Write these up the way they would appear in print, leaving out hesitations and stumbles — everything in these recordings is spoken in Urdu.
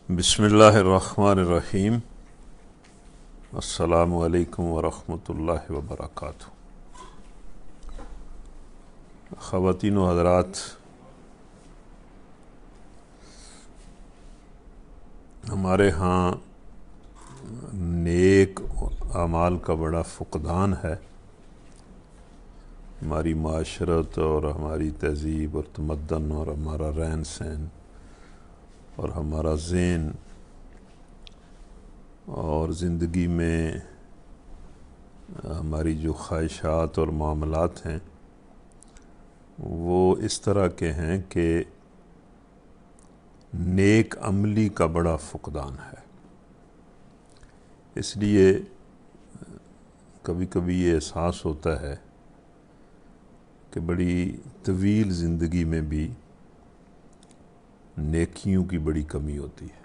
بسم اللہ الرحمن الرحیم۔ السلام علیکم ورحمۃ اللہ وبرکاتہ۔ خواتین و حضرات، ہمارے ہاں نیک اعمال کا بڑا فقدان ہے۔ ہماری معاشرت اور ہماری تہذیب اور تمدن اور ہمارا رہن سہن اور ہمارا ذہن اور زندگی میں ہماری جو خواہشات اور معاملات ہیں وہ اس طرح کے ہیں کہ نیک عملی کا بڑا فقدان ہے۔ اس لیے کبھی کبھی یہ احساس ہوتا ہے کہ بڑی طویل زندگی میں بھی نیکیوں کی بڑی کمی ہوتی ہے۔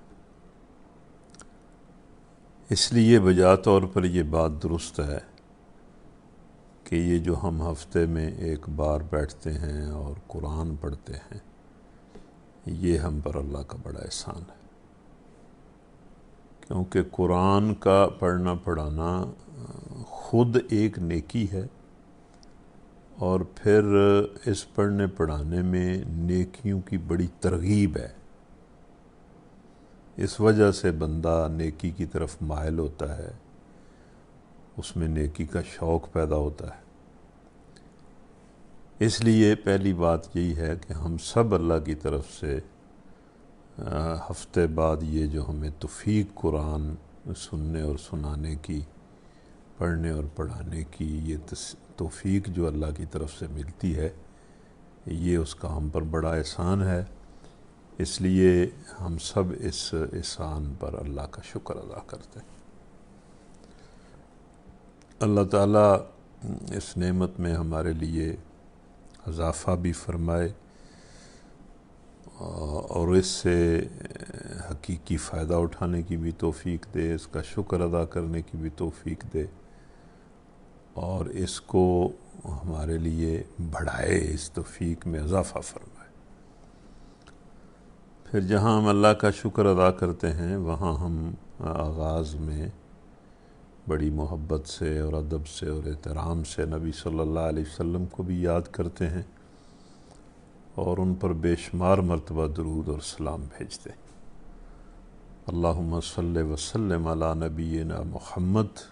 اس لیے بجا طور پر یہ بات درست ہے کہ یہ جو ہم ہفتے میں ایک بار بیٹھتے ہیں اور قرآن پڑھتے ہیں، یہ ہم پر اللہ کا بڑا احسان ہے، کیونکہ قرآن کا پڑھنا پڑھانا خود ایک نیکی ہے، اور پھر اس پڑھنے پڑھانے میں نیکیوں کی بڑی ترغیب ہے۔ اس وجہ سے بندہ نیکی کی طرف مائل ہوتا ہے، اس میں نیکی کا شوق پیدا ہوتا ہے۔ اس لیے پہلی بات یہی ہے کہ ہم سب اللہ کی طرف سے ہفتے بعد یہ جو ہمیں توفیق قرآن سننے اور سنانے کی، پڑھنے اور پڑھانے کی یہ توفیق جو اللہ کی طرف سے ملتی ہے، یہ اس کا ہم پر بڑا احسان ہے۔ اس لیے ہم سب اس احسان پر اللہ کا شکر ادا کرتے ہیں۔ اللہ تعالیٰ اس نعمت میں ہمارے لیے اضافہ بھی فرمائے اور اس سے حقیقی فائدہ اٹھانے کی بھی توفیق دے، اس کا شکر ادا کرنے کی بھی توفیق دے، اور اس کو ہمارے لیے بڑھائے، اس توفیق میں اضافہ فرمائے۔ پھر جہاں ہم اللہ کا شکر ادا کرتے ہیں، وہاں ہم آغاز میں بڑی محبت سے اور ادب سے اور احترام سے نبی صلی اللہ علیہ وسلم کو بھی یاد کرتے ہیں اور ان پر بے شمار مرتبہ درود اور سلام بھیجتے ہیں۔ اللہم صلی وسلم علی نبینا محمد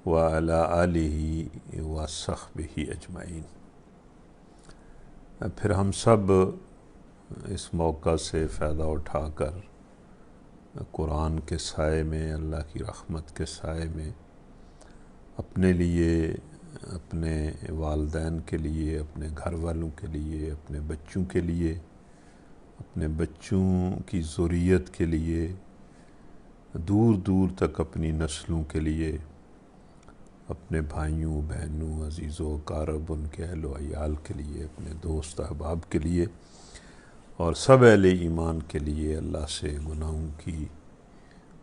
وعلی آلہ وصحبہ اجمعین۔ پھر ہم سب اس موقع سے فائدہ اٹھا کر قرآن کے سائے میں، اللہ کی رحمت کے سائے میں، اپنے لیے، اپنے والدین کے لیے، اپنے گھر والوں کے لیے، اپنے بچوں کے لیے، اپنے بچوں کی ذریت کے لیے، دور دور تک اپنی نسلوں کے لیے، اپنے بھائیوں بہنوں عزیز و اقارب، ان کے اہل و عیال کے لیے، اپنے دوست احباب کے لیے اور سب اہل ایمان کے لیے اللہ سے گناہوں کی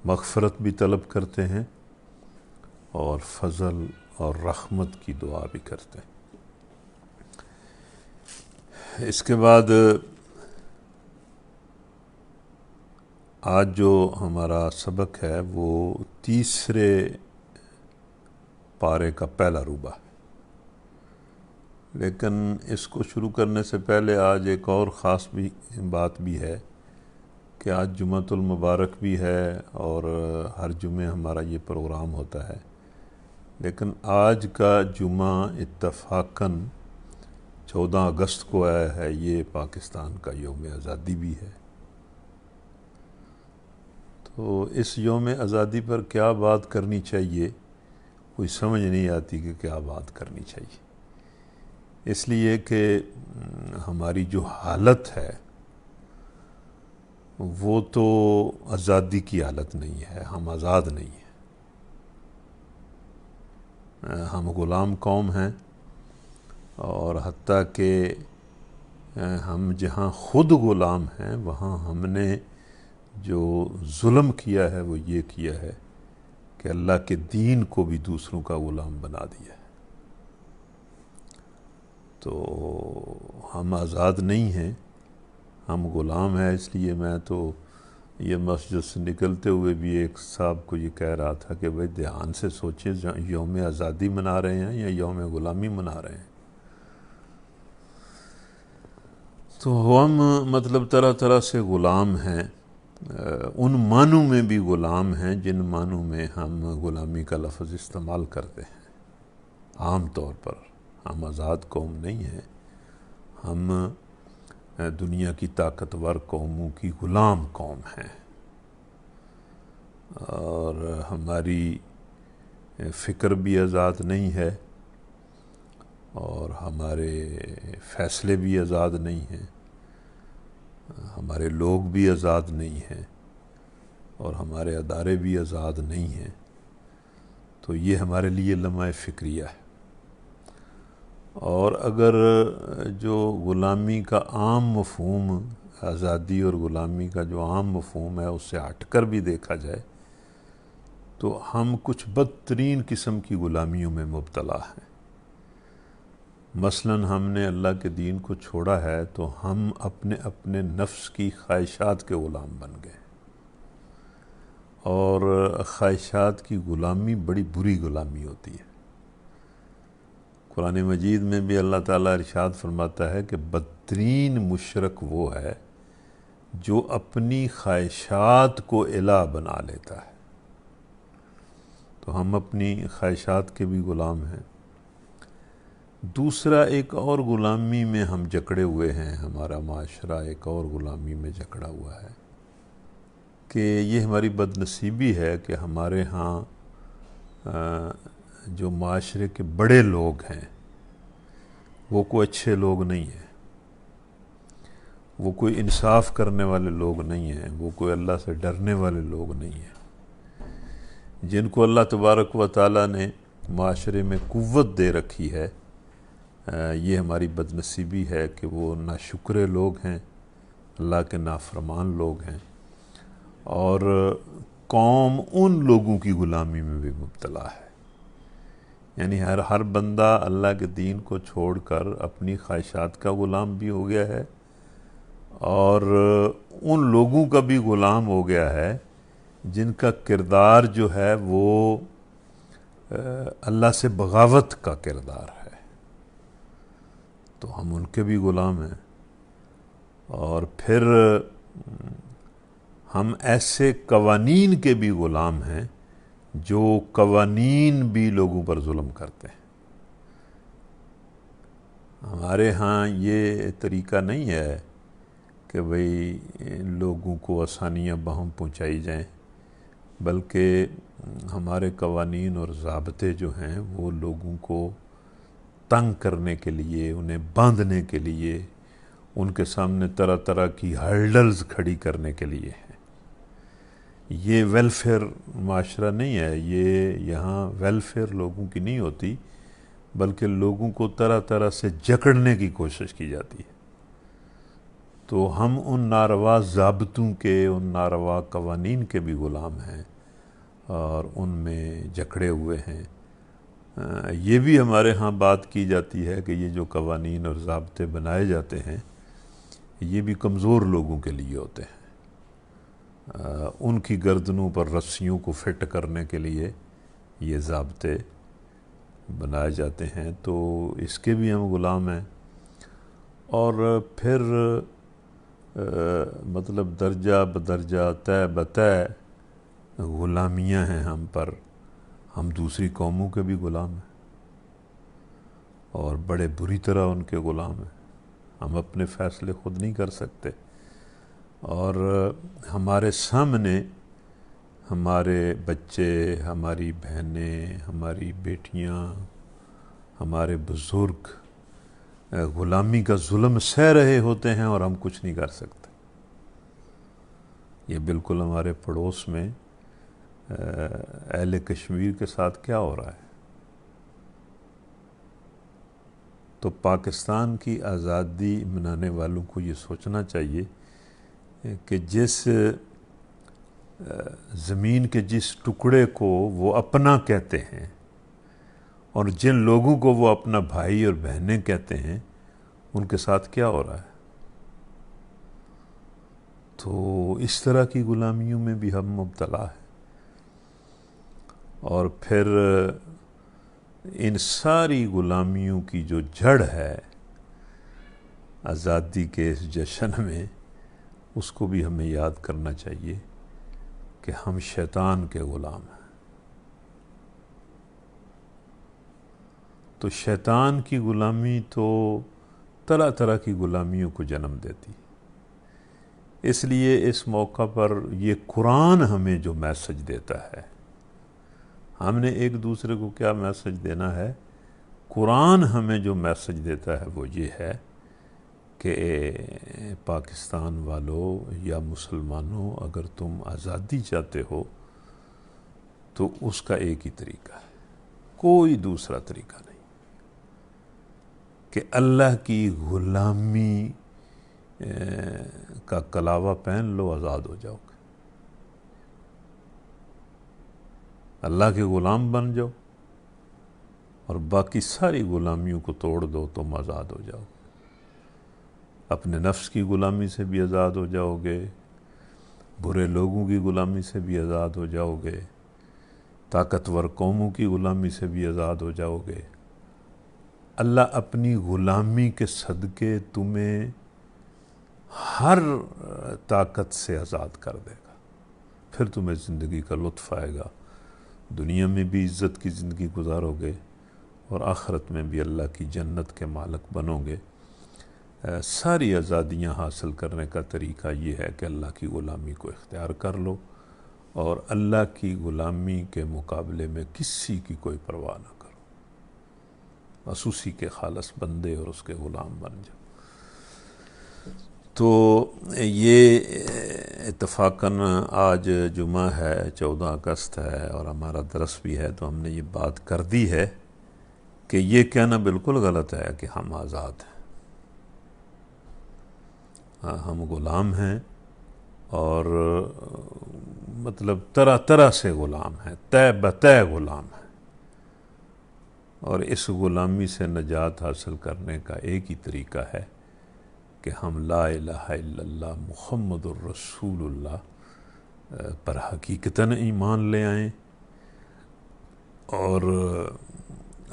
مغفرت بھی طلب کرتے ہیں اور فضل اور رحمت کی دعا بھی کرتے ہیں۔ اس کے بعد آج جو ہمارا سبق ہے وہ تیسرے پارے کا پہلا روبہ ہے، لیکن اس کو شروع کرنے سے پہلے آج ایک اور خاص بھی بات بھی ہے کہ آج جمعۃ المبارک بھی ہے، اور ہر جمعے ہمارا یہ پروگرام ہوتا ہے، لیکن آج کا جمعہ اتفاقاً 14 اگست کو آیا ہے۔ یہ پاکستان کا یوم آزادی بھی ہے، تو اس یوم آزادی پر کیا بات کرنی چاہیے، کوئی سمجھ نہیں آتی کہ کیا بات کرنی چاہیے، اس لیے کہ ہماری جو حالت ہے وہ تو آزادی کی حالت نہیں ہے، ہم آزاد نہیں ہیں، ہم غلام قوم ہیں، اور حتیٰ کہ ہم جہاں خود غلام ہیں وہاں ہم نے جو ظلم کیا ہے وہ یہ کیا ہے کہ اللہ کے دین کو بھی دوسروں کا غلام بنا دیا ہے۔ تو ہم آزاد نہیں ہیں، ہم غلام ہیں۔ اس لیے میں تو یہ مسجد سے نکلتے ہوئے بھی ایک صاحب کو یہ کہہ رہا تھا کہ بھائی دھیان سے سوچیں یوم آزادی منا رہے ہیں یا یوم غلامی منا رہے ہیں. تو ہم مطلب طرح طرح سے غلام ہیں، ان معنوں میں بھی غلام ہیں جن معنوں میں ہم غلامی کا لفظ استعمال کرتے ہیں. عام طور پر ہم آزاد قوم نہیں ہیں، ہم دنیا کی طاقتور قوموں کی غلام قوم ہیں، اور ہماری فکر بھی آزاد نہیں ہے، اور ہمارے فیصلے بھی آزاد نہیں ہیں، ہمارے لوگ بھی آزاد نہیں ہیں، اور ہمارے ادارے بھی آزاد نہیں ہیں. تو یہ ہمارے لیے لمحہ فکریہ ہے. اور اگر جو غلامی کا عام مفہوم، آزادی اور غلامی کا جو عام مفہوم ہے اس سے ہٹ کر بھی دیکھا جائے تو ہم کچھ بدترین قسم کی غلامیوں میں مبتلا ہیں. مثلا ہم نے اللہ کے دین کو چھوڑا ہے تو ہم اپنے نفس کی خواہشات کے غلام بن گئے، اور خواہشات کی غلامی بڑی بری غلامی ہوتی ہے. قرآن مجید میں بھی اللہ تعالیٰ ارشاد فرماتا ہے کہ بدترین مشرک وہ ہے جو اپنی خواہشات کو الہ بنا لیتا ہے. تو ہم اپنی خواہشات کے بھی غلام ہیں. دوسرا، ایک اور غلامی میں ہم جکڑے ہوئے ہیں، ہمارا معاشرہ ایک اور غلامی میں جکڑا ہوا ہے کہ یہ ہماری بد نصیبی ہے کہ ہمارے ہاں جو معاشرے کے بڑے لوگ ہیں وہ کوئی اچھے لوگ نہیں ہیں، وہ کوئی انصاف کرنے والے لوگ نہیں ہیں، وہ کوئی اللہ سے ڈرنے والے لوگ نہیں ہیں. جن کو اللہ تبارک و تعالیٰ نے معاشرے میں قوت دے رکھی ہے، یہ ہماری بد نصیبی ہے کہ وہ ناشکرے لوگ ہیں، اللہ کے نافرمان لوگ ہیں، اور قوم ان لوگوں کی غلامی میں بھی مبتلا ہے. یعنی ہر بندہ اللہ کے دین کو چھوڑ کر اپنی خواہشات کا غلام بھی ہو گیا ہے، اور ان لوگوں کا بھی غلام ہو گیا ہے جن کا کردار جو ہے وہ اللہ سے بغاوت کا کردار ہے. تو ہم ان کے بھی غلام ہیں. اور پھر ہم ایسے قوانین کے بھی غلام ہیں جو قوانین بھی لوگوں پر ظلم کرتے ہیں. ہمارے ہاں یہ طریقہ نہیں ہے کہ بھئی لوگوں کو آسانیاں بہم پہنچائی جائیں، بلکہ ہمارے قوانین اور ضابطے جو ہیں وہ لوگوں کو تنگ کرنے کے لیے، انہیں باندھنے کے لیے، ان کے سامنے طرح طرح کی ہرڈلز کھڑی کرنے کے لیے ہیں. یہ ویلفیئر معاشرہ نہیں ہے، یہ یہاں ویلفیئر لوگوں کی نہیں ہوتی، بلکہ لوگوں کو طرح طرح سے جکڑنے کی کوشش کی جاتی ہے. تو ہم ان ناروا ضابطوں کے، ان ناروا قوانین کے بھی غلام ہیں اور ان میں جکڑے ہوئے ہیں. یہ بھی ہمارے ہاں بات کی جاتی ہے کہ یہ جو قوانین اور ضابطے بنائے جاتے ہیں یہ بھی کمزور لوگوں کے لیے ہوتے ہیں. ان کی گردنوں پر رسیوں کو فٹ کرنے کے لیے یہ ضابطے بنائے جاتے ہیں. تو اس کے بھی ہم غلام ہیں. اور پھر مطلب درجہ بدرجہ، طے بطے غلامیاں ہیں ہم پر. ہم دوسری قوموں کے بھی غلام ہیں اور بڑے بری طرح ان کے غلام ہیں. ہم اپنے فیصلے خود نہیں کر سکتے، اور ہمارے سامنے ہمارے بچے، ہماری بہنیں، ہماری بیٹیاں، ہمارے بزرگ غلامی کا ظلم سہ رہے ہوتے ہیں اور ہم کچھ نہیں کر سکتے. یہ بالکل ہمارے پڑوس میں اہل کشمیر کے ساتھ کیا ہو رہا ہے. تو پاکستان کی آزادی منانے والوں کو یہ سوچنا چاہیے کہ جس زمین کے جس ٹکڑے کو وہ اپنا کہتے ہیں اور جن لوگوں کو وہ اپنا بھائی اور بہنیں کہتے ہیں، ان کے ساتھ کیا ہو رہا ہے. تو اس طرح کی غلامیوں میں بھی ہم مبتلا ہیں. اور پھر ان ساری غلامیوں کی جو جڑ ہے آزادی کے اس جشن میں، اس کو بھی ہمیں یاد کرنا چاہیے کہ ہم شیطان کے غلام ہیں. تو شیطان کی غلامی تو طرح طرح کی غلامیوں کو جنم دیتی. اس لیے اس موقع پر یہ قرآن ہمیں جو میسج دیتا ہے، ہم نے ایک دوسرے کو کیا میسج دینا ہے؟ قرآن ہمیں جو میسج دیتا ہے وہ یہ ہے کہ پاکستان والوں یا مسلمانوں، اگر تم آزادی چاہتے ہو تو اس کا ایک ہی طریقہ ہے، کوئی دوسرا طریقہ نہیں، کہ اللہ کی غلامی کا کلاوہ پہن لو، آزاد ہو جاؤ گے. اللہ کے غلام بن جاؤ اور باقی ساری غلامیوں کو توڑ دو، تم آزاد ہو جاؤ. اپنے نفس کی غلامی سے بھی آزاد ہو جاؤ گے، برے لوگوں کی غلامی سے بھی آزاد ہو جاؤ گے، طاقتور قوموں کی غلامی سے بھی آزاد ہو جاؤ گے. اللہ اپنی غلامی کے صدقے تمہیں ہر طاقت سے آزاد کر دے گا. پھر تمہیں زندگی کا لطف آئے گا، دنیا میں بھی عزت کی زندگی گزارو گے اور آخرت میں بھی اللہ کی جنت کے مالک بنو گے. ساری آزادیاں حاصل کرنے کا طریقہ یہ ہے کہ اللہ کی غلامی کو اختیار کر لو اور اللہ کی غلامی کے مقابلے میں کسی کی کوئی پرواہ نہ کرو، بس اسی کے خالص بندے اور اس کے غلام بن جاؤ. تو یہ اتفاقاً آج جمعہ ہے، 14 اگست ہے اور ہمارا درس بھی ہے، تو ہم نے یہ بات کر دی ہے کہ یہ کہنا بالکل غلط ہے کہ ہم آزاد ہیں. ہم غلام ہیں اور مطلب طرح طرح سے غلام ہیں، تہ بتہ غلام ہیں. اور اس غلامی سے نجات حاصل کرنے کا ایک ہی طریقہ ہے کہ ہم لا الہ الا اللہ محمد الرسول اللہ پر حقیقتاً ایمان لے آئیں اور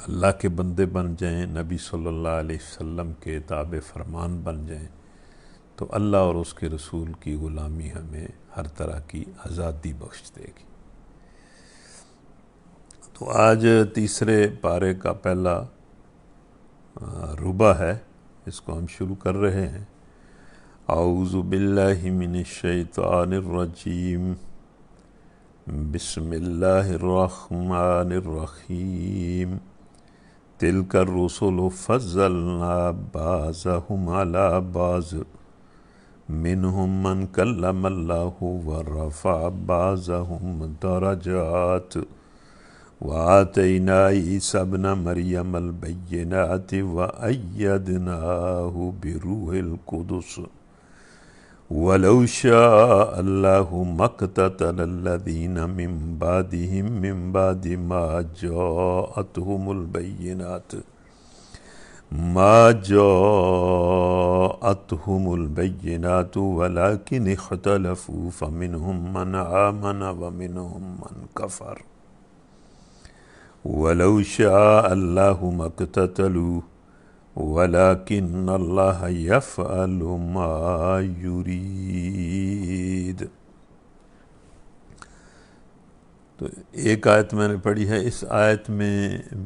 اللہ کے بندے بن جائیں، نبی صلی اللہ علیہ وسلم کے تابع فرمان بن جائیں، تو اللہ اور اس کے رسول کی غلامی ہمیں ہر طرح کی آزادی بخش دے گی. تو آج تیسرے پارے کا پہلا ربع ہے، اس کو ہم شروع کر رہے ہیں. اعوذ باللہ من الشیطان الرجیم، بسم اللہ الرحمن الرحیم. تلک الرسل فضلنا بعضهم على بعض منهم من کلم اللہ ورفع بعضهم درجات وآتینا عیسی ابن مریم البینات وأیدناہ بروح القدس ولو شاء اللہ ما اقتتل الذین من بعدهم من بعد ما جاءتهم البینات ولكن اختلفوا فمنهم من آمن ومنهم من كفر ولو شاء الله ما اقتتلوا ولكن الله يفعل ما يريد. تو ایک آیت میں نے پڑھی ہے، اس آیت میں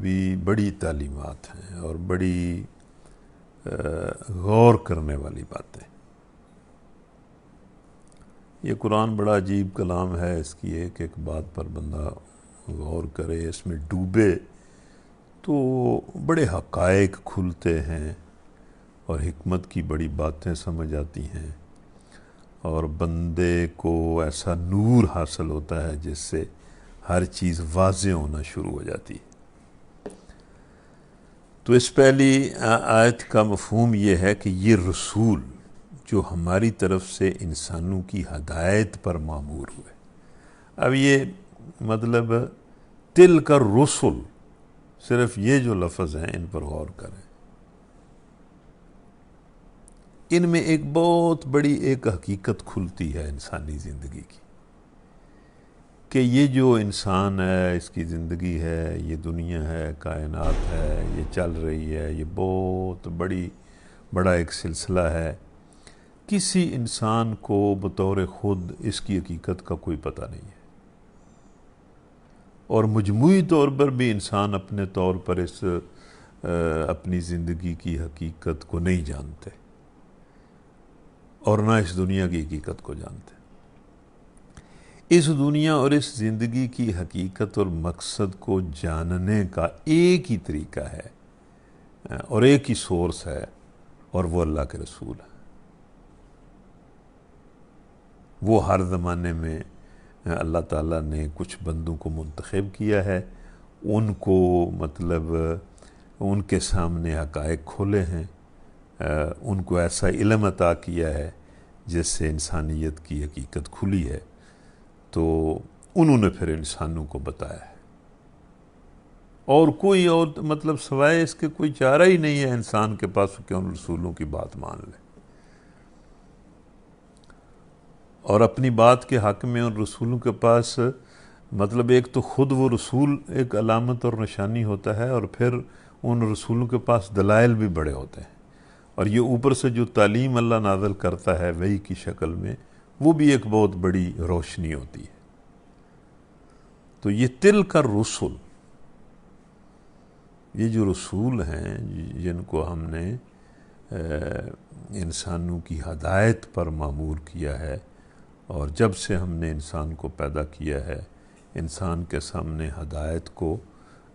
بھی بڑی تعلیمات ہیں اور بڑی غور کرنے والی باتیں. یہ قرآن بڑا عجیب کلام ہے، اس کی ایک ایک بات پر بندہ غور کرے، اس میں ڈوبے تو بڑے حقائق کھلتے ہیں اور حکمت کی بڑی باتیں سمجھ آتی ہیں اور بندے کو ایسا نور حاصل ہوتا ہے جس سے ہر چیز واضح ہونا شروع ہو جاتی ہے. تو اس پہلی آیت کا مفہوم یہ ہے کہ یہ رسول جو ہماری طرف سے انسانوں کی ہدایت پر مامور ہوئے. اب یہ مطلب تلک الرسل، صرف یہ جو لفظ ہیں ان پر غور کریں. ان میں ایک بہت بڑی ایک حقیقت کھلتی ہے انسانی زندگی کی، کہ یہ جو انسان ہے، اس کی زندگی ہے، یہ دنیا ہے، کائنات ہے، یہ چل رہی ہے، یہ بہت بڑا ایک سلسلہ ہے. کسی انسان کو بطور خود اس کی حقیقت کا کوئی پتہ نہیں ہے، اور مجموعی طور پر بھی انسان اپنے طور پر اس اپنی زندگی کی حقیقت کو نہیں جانتے، اور نہ اس دنیا کی حقیقت کو جانتے. اس دنیا اور اس زندگی کی حقیقت اور مقصد کو جاننے کا ایک ہی طریقہ ہے اور ایک ہی سورس ہے، اور وہ اللہ کے رسول ہے. وہ ہر زمانے میں اللہ تعالیٰ نے کچھ بندوں کو منتخب کیا ہے، ان کو مطلب ان کے سامنے حقائق کھولے ہیں، ان کو ایسا علم عطا کیا ہے جس سے انسانیت کی حقیقت کھلی ہے، تو انہوں نے پھر انسانوں کو بتایا ہے. اور کوئی اور مطلب سوائے اس کے کوئی چارہ ہی نہیں ہے انسان کے پاس کہ ان رسولوں کی بات مان لے، اور اپنی بات کے حق میں ان رسولوں کے پاس مطلب ایک تو خود وہ رسول ایک علامت اور نشانی ہوتا ہے، اور پھر ان رسولوں کے پاس دلائل بھی بڑے ہوتے ہیں، اور یہ اوپر سے جو تعلیم اللہ نازل کرتا ہے وحی کی شکل میں، وہ بھی ایک بہت بڑی روشنی ہوتی ہے. تو یہ تلک الرسل، یہ جو رسول ہیں جن کو ہم نے انسانوں کی ہدایت پر مامور کیا ہے، اور جب سے ہم نے انسان کو پیدا کیا ہے انسان کے سامنے ہدایت کو،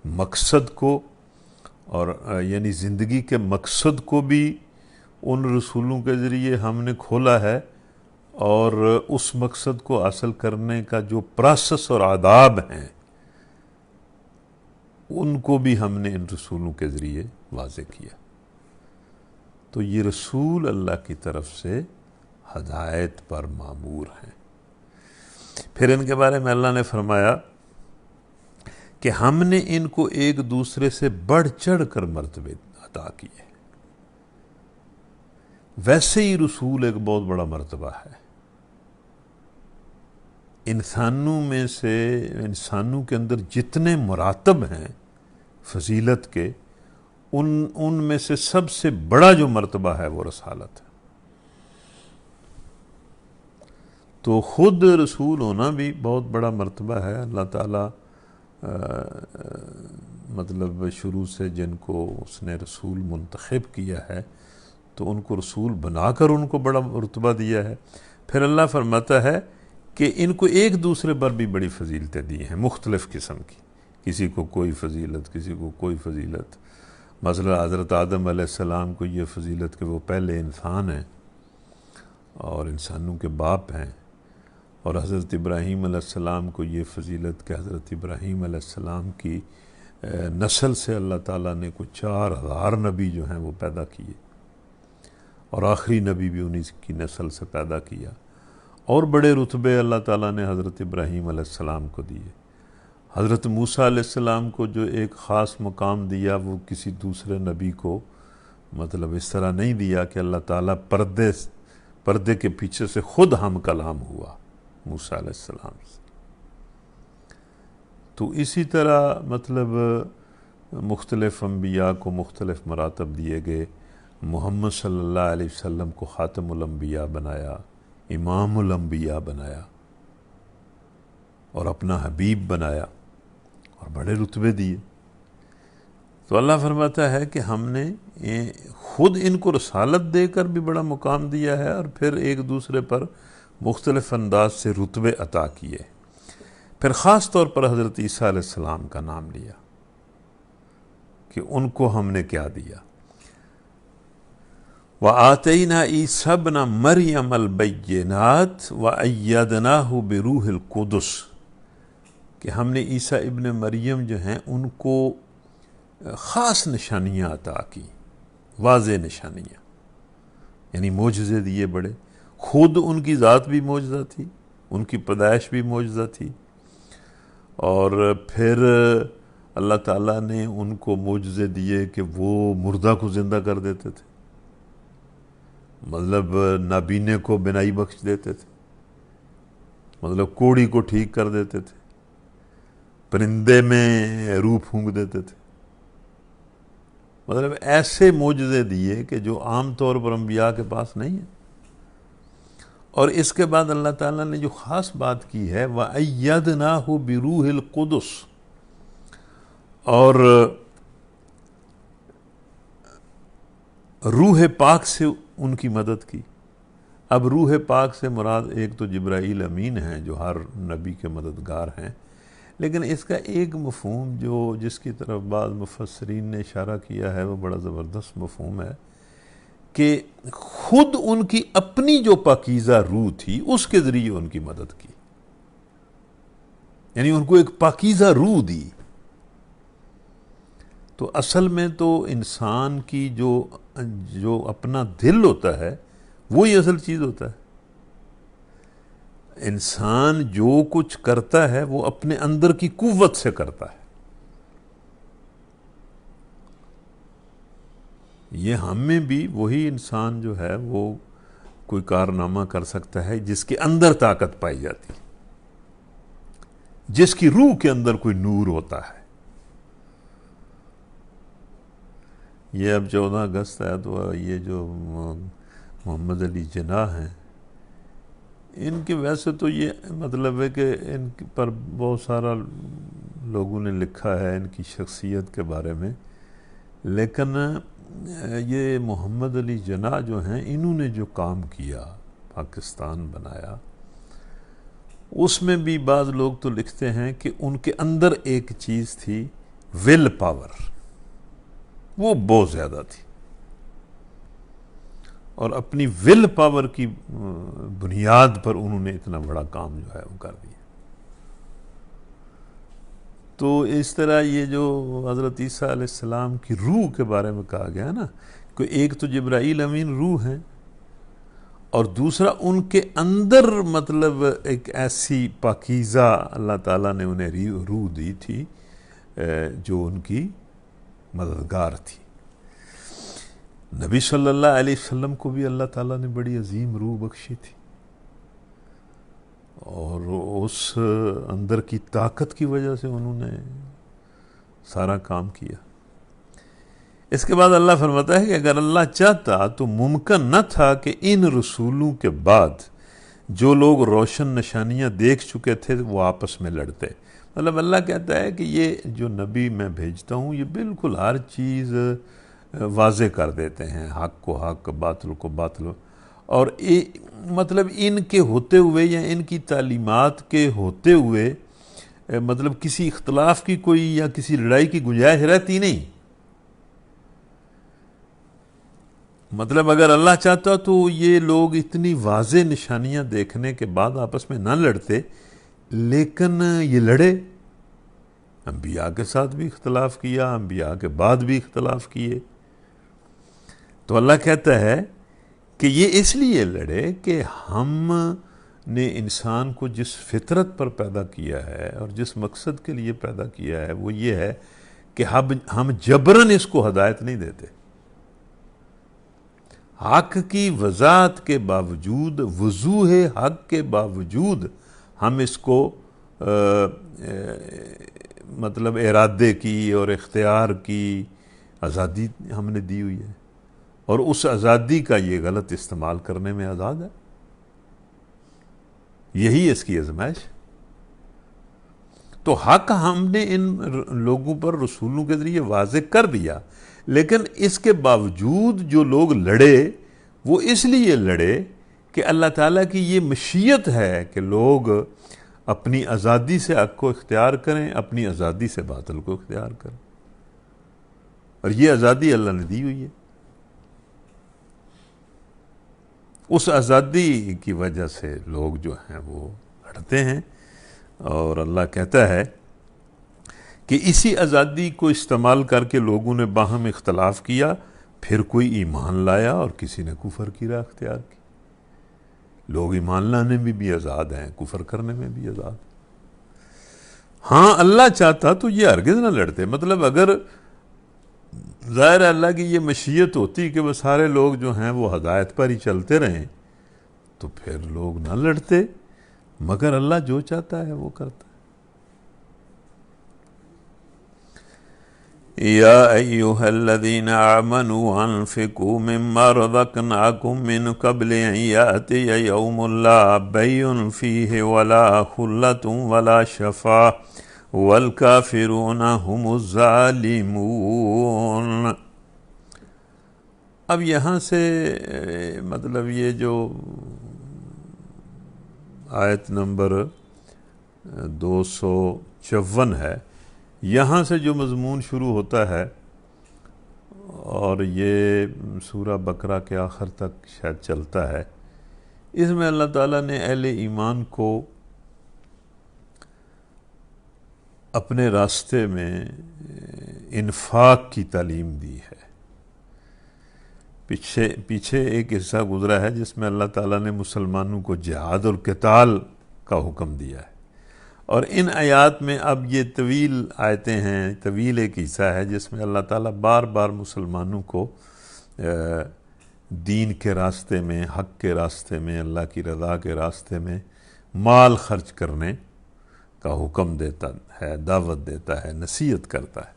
مقصد کو، اور یعنی زندگی کے مقصد کو بھی ان رسولوں کے ذریعے ہم نے کھولا ہے، اور اس مقصد کو حاصل کرنے کا جو پروسیس اور آداب ہیں ان کو بھی ہم نے ان رسولوں کے ذریعے واضح کیا. تو یہ رسول اللہ کی طرف سے ہدایت پر مامور ہیں. پھر ان کے بارے میں اللہ نے فرمایا کہ ہم نے ان کو ایک دوسرے سے بڑھ چڑھ کر مرتبے عطا کیے. ویسے ہی رسول ایک بہت بڑا مرتبہ ہے. انسانوں کے اندر جتنے مراتب ہیں فضیلت کے، ان میں سے سب سے بڑا جو مرتبہ ہے وہ رسالت ہے. تو خود رسول ہونا بھی بہت بڑا مرتبہ ہے. اللہ تعالیٰ مطلب شروع سے جن کو اس نے رسول منتخب کیا ہے تو ان کو رسول بنا کر ان کو بڑا مرتبہ دیا ہے. پھر اللہ فرماتا ہے کہ ان کو ایک دوسرے پر بھی بڑی فضیلتیں دی ہیں مختلف قسم کی، کسی کو کوئی فضیلت، کسی کو کوئی فضیلت. مثلا حضرت آدم علیہ السلام کو یہ فضیلت کہ وہ پہلے انسان ہیں اور انسانوں کے باپ ہیں، اور حضرت ابراہیم علیہ السلام کو یہ فضیلت کہ حضرت ابراہیم علیہ السلام کی نسل سے اللہ تعالیٰ نے کچھ 4000 نبی جو ہیں وہ پیدا کیے، اور آخری نبی بھی انہی کی نسل سے پیدا کیا. اور بڑے رتبے اللہ تعالیٰ نے حضرت ابراہیم علیہ السلام کو دیے. حضرت موسیٰ علیہ السلام کو جو ایک خاص مقام دیا وہ کسی دوسرے نبی کو مطلب اس طرح نہیں دیا کہ اللہ تعالیٰ پردے کے پیچھے سے خود ہم کلام ہوا موسیٰ علیہ السلام سے. تو اسی طرح مطلب مختلف انبیاء کو مختلف مراتب دیے گئے. محمد صلی اللہ علیہ وسلم کو خاتم الانبیاء بنایا، امام الانبیاء بنایا، اور اپنا حبیب بنایا، اور بڑے رتبے دیے. تو اللہ فرماتا ہے کہ ہم نے خود ان کو رسالت دے کر بھی بڑا مقام دیا ہے، اور پھر ایک دوسرے پر مختلف انداز سے رتبے عطا کیے. پھر خاص طور پر حضرت عیسیٰ علیہ السلام کا نام لیا کہ ان کو ہم نے کیا دیا. وَآتَيْنَا عِيسَىٰ ابْنَ مَرْيَمَ الْبَيِّنَاتِ وَأَيَّدْنَاهُ بِرُوحِ الْقُدُسِ، کہ ہم نے عیسیٰ ابن مریم جو ہیں ان کو خاص نشانیاں عطا کی، واضح نشانیاں، یعنی معجزے دیے بڑے. خود ان کی ذات بھی معجزہ تھی، ان کی پیدائش بھی معجزہ تھی، اور پھر اللہ تعالیٰ نے ان کو معجزے دیے کہ وہ مردہ کو زندہ کر دیتے تھے، مطلب نابینے کو بینائی بخش دیتے تھے، مطلب کوڑی کو ٹھیک کر دیتے تھے، پرندے میں روح پھونک دیتے تھے، مطلب ایسے معجزے دیے کہ جو عام طور پر انبیاء کے پاس نہیں ہیں۔ اور اس کے بعد اللہ تعالیٰ نے جو خاص بات کی ہے وَأَيَّدْنَاهُ بِرُوحِ الْقُدُسِ، اور روح پاک سے ان کی مدد کی۔ اب روح پاک سے مراد ایک تو جبرائیل امین ہیں جو ہر نبی کے مددگار ہیں، لیکن اس کا ایک مفہوم جس کی طرف بعض مفسرین نے اشارہ کیا ہے وہ بڑا زبردست مفہوم ہے کہ خود ان کی اپنی جو پاکیزہ روح تھی اس کے ذریعے ان کی مدد کی، یعنی ان کو ایک پاکیزہ روح دی۔ تو اصل میں تو انسان کی جو اپنا دل ہوتا ہے وہی اصل چیز ہوتا ہے۔ انسان جو کچھ کرتا ہے وہ اپنے اندر کی قوت سے کرتا ہے۔ یہ ہم میں بھی وہی انسان جو ہے وہ کوئی کارنامہ کر سکتا ہے جس کے اندر طاقت پائی جاتی، جس کی روح کے اندر کوئی نور ہوتا ہے۔ یہ اب 14 اگست ہے تو یہ جو محمد علی جناح ہیں، ان کے ویسے تو یہ مطلب ہے کہ ان پر بہت سارا لوگوں نے لکھا ہے ان کی شخصیت کے بارے میں، لیکن یہ محمد علی جناح جو ہیں انہوں نے جو کام کیا، پاکستان بنایا، اس میں بھی بعض لوگ تو لکھتے ہیں کہ ان کے اندر ایک چیز تھی ول پاور، وہ بہت زیادہ تھی، اور اپنی ول پاور کی بنیاد پر انہوں نے اتنا بڑا کام جو ہے وہ کر دیا۔ تو اس طرح یہ جو حضرت عیسیٰ علیہ السلام کی روح کے بارے میں کہا گیا نا کہ ایک تو جبرائیل امین روح ہیں، اور دوسرا ان کے اندر مطلب ایک ایسی پاکیزہ اللہ تعالیٰ نے انہیں روح دی تھی جو ان کی مددگار تھی۔ نبی صلی اللہ علیہ وسلم کو بھی اللہ تعالیٰ نے بڑی عظیم روح بخشی تھی، اور اس اندر کی طاقت کی وجہ سے انہوں نے سارا کام کیا۔ اس کے بعد اللہ فرماتا ہے کہ اگر اللہ چاہتا تو ممکن نہ تھا کہ ان رسولوں کے بعد جو لوگ روشن نشانیاں دیکھ چکے تھے وہ آپس میں لڑتے۔ مطلب اللہ کہتا ہے کہ یہ جو نبی میں بھیجتا ہوں یہ بالکل ہر چیز واضح کر دیتے ہیں، حق کو حق، باطل کو باطل، اور مطلب ان کے ہوتے ہوئے یا ان کی تعلیمات کے ہوتے ہوئے مطلب کسی اختلاف کی کوئی یا کسی لڑائی کی گنجائش رہتی نہیں۔ مطلب اگر اللہ چاہتا تو یہ لوگ اتنی واضح نشانیاں دیکھنے کے بعد آپس میں نہ لڑتے، لیکن یہ لڑے، انبیاء کے ساتھ بھی اختلاف کیا، انبیاء کے بعد بھی اختلاف کیے۔ تو اللہ کہتا ہے کہ یہ اس لیے لڑے کہ ہم نے انسان کو جس فطرت پر پیدا کیا ہے اور جس مقصد کے لیے پیدا کیا ہے وہ یہ ہے کہ ہم جبراً اس کو ہدایت نہیں دیتے۔ حق کی وضاحت کے باوجود، وضوح حق کے باوجود ہم اس کو مطلب ارادے کی اور اختیار کی آزادی ہم نے دی ہوئی ہے، اور اس آزادی کا یہ غلط استعمال کرنے میں آزاد ہے۔ یہی اس کی آزمائش۔ تو حق ہم نے ان لوگوں پر رسولوں کے ذریعے واضح کر دیا، لیکن اس کے باوجود جو لوگ لڑے وہ اس لیے لڑے کہ اللہ تعالیٰ کی یہ مشیت ہے کہ لوگ اپنی آزادی سے حق کو اختیار کریں، اپنی آزادی سے باطل کو اختیار کریں، اور یہ آزادی اللہ نے دی ہوئی ہے۔ اس آزادی کی وجہ سے لوگ جو ہیں وہ لڑتے ہیں، اور اللہ کہتا ہے کہ اسی آزادی کو استعمال کر کے لوگوں نے باہم اختلاف کیا، پھر کوئی ایمان لایا اور کسی نے کفر کی راہ اختیار کی۔ لوگ ایمان لانے میں بھی آزاد ہیں، کفر کرنے میں بھی آزاد۔ ہاں اللہ چاہتا تو یہ ہرگز نہ لڑتے۔ مطلب اگر ظاہر ہے اللہ کی یہ مشیت ہوتی کہ وہ سارے لوگ جو ہیں وہ ہدایت پر ہی چلتے رہیں تو پھر لوگ نہ لڑتے، مگر اللہ جو چاہتا ہے وہ کرتا ہے۔ یا ایہا الذین آمنوا انفقوا مما رزقناکم من قبل ان یأتی یوم لا بیع فیہ ولا خلۃ ولا شفاعۃ والکافرون هم الظالمون۔ اب یہاں سے مطلب یہ جو آیت نمبر 254 ہے، یہاں سے جو مضمون شروع ہوتا ہے اور یہ سورہ بقرہ کے آخر تک شاید چلتا ہے، اس میں اللہ تعالیٰ نے اہل ایمان کو اپنے راستے میں انفاق کی تعلیم دی ہے۔ پیچھے ایک حصہ گزرا ہے جس میں اللہ تعالیٰ نے مسلمانوں کو جہاد اور قتال کا حکم دیا ہے، اور ان آیات میں اب یہ طویل آیتیں ہیں، طویل ایک حصہ ہے جس میں اللہ تعالیٰ بار بار مسلمانوں کو دین کے راستے میں، حق کے راستے میں، اللہ کی رضا کے راستے میں مال خرچ کرنے کا حکم دیتا ہے، دعوت دیتا ہے، نصیحت کرتا ہے۔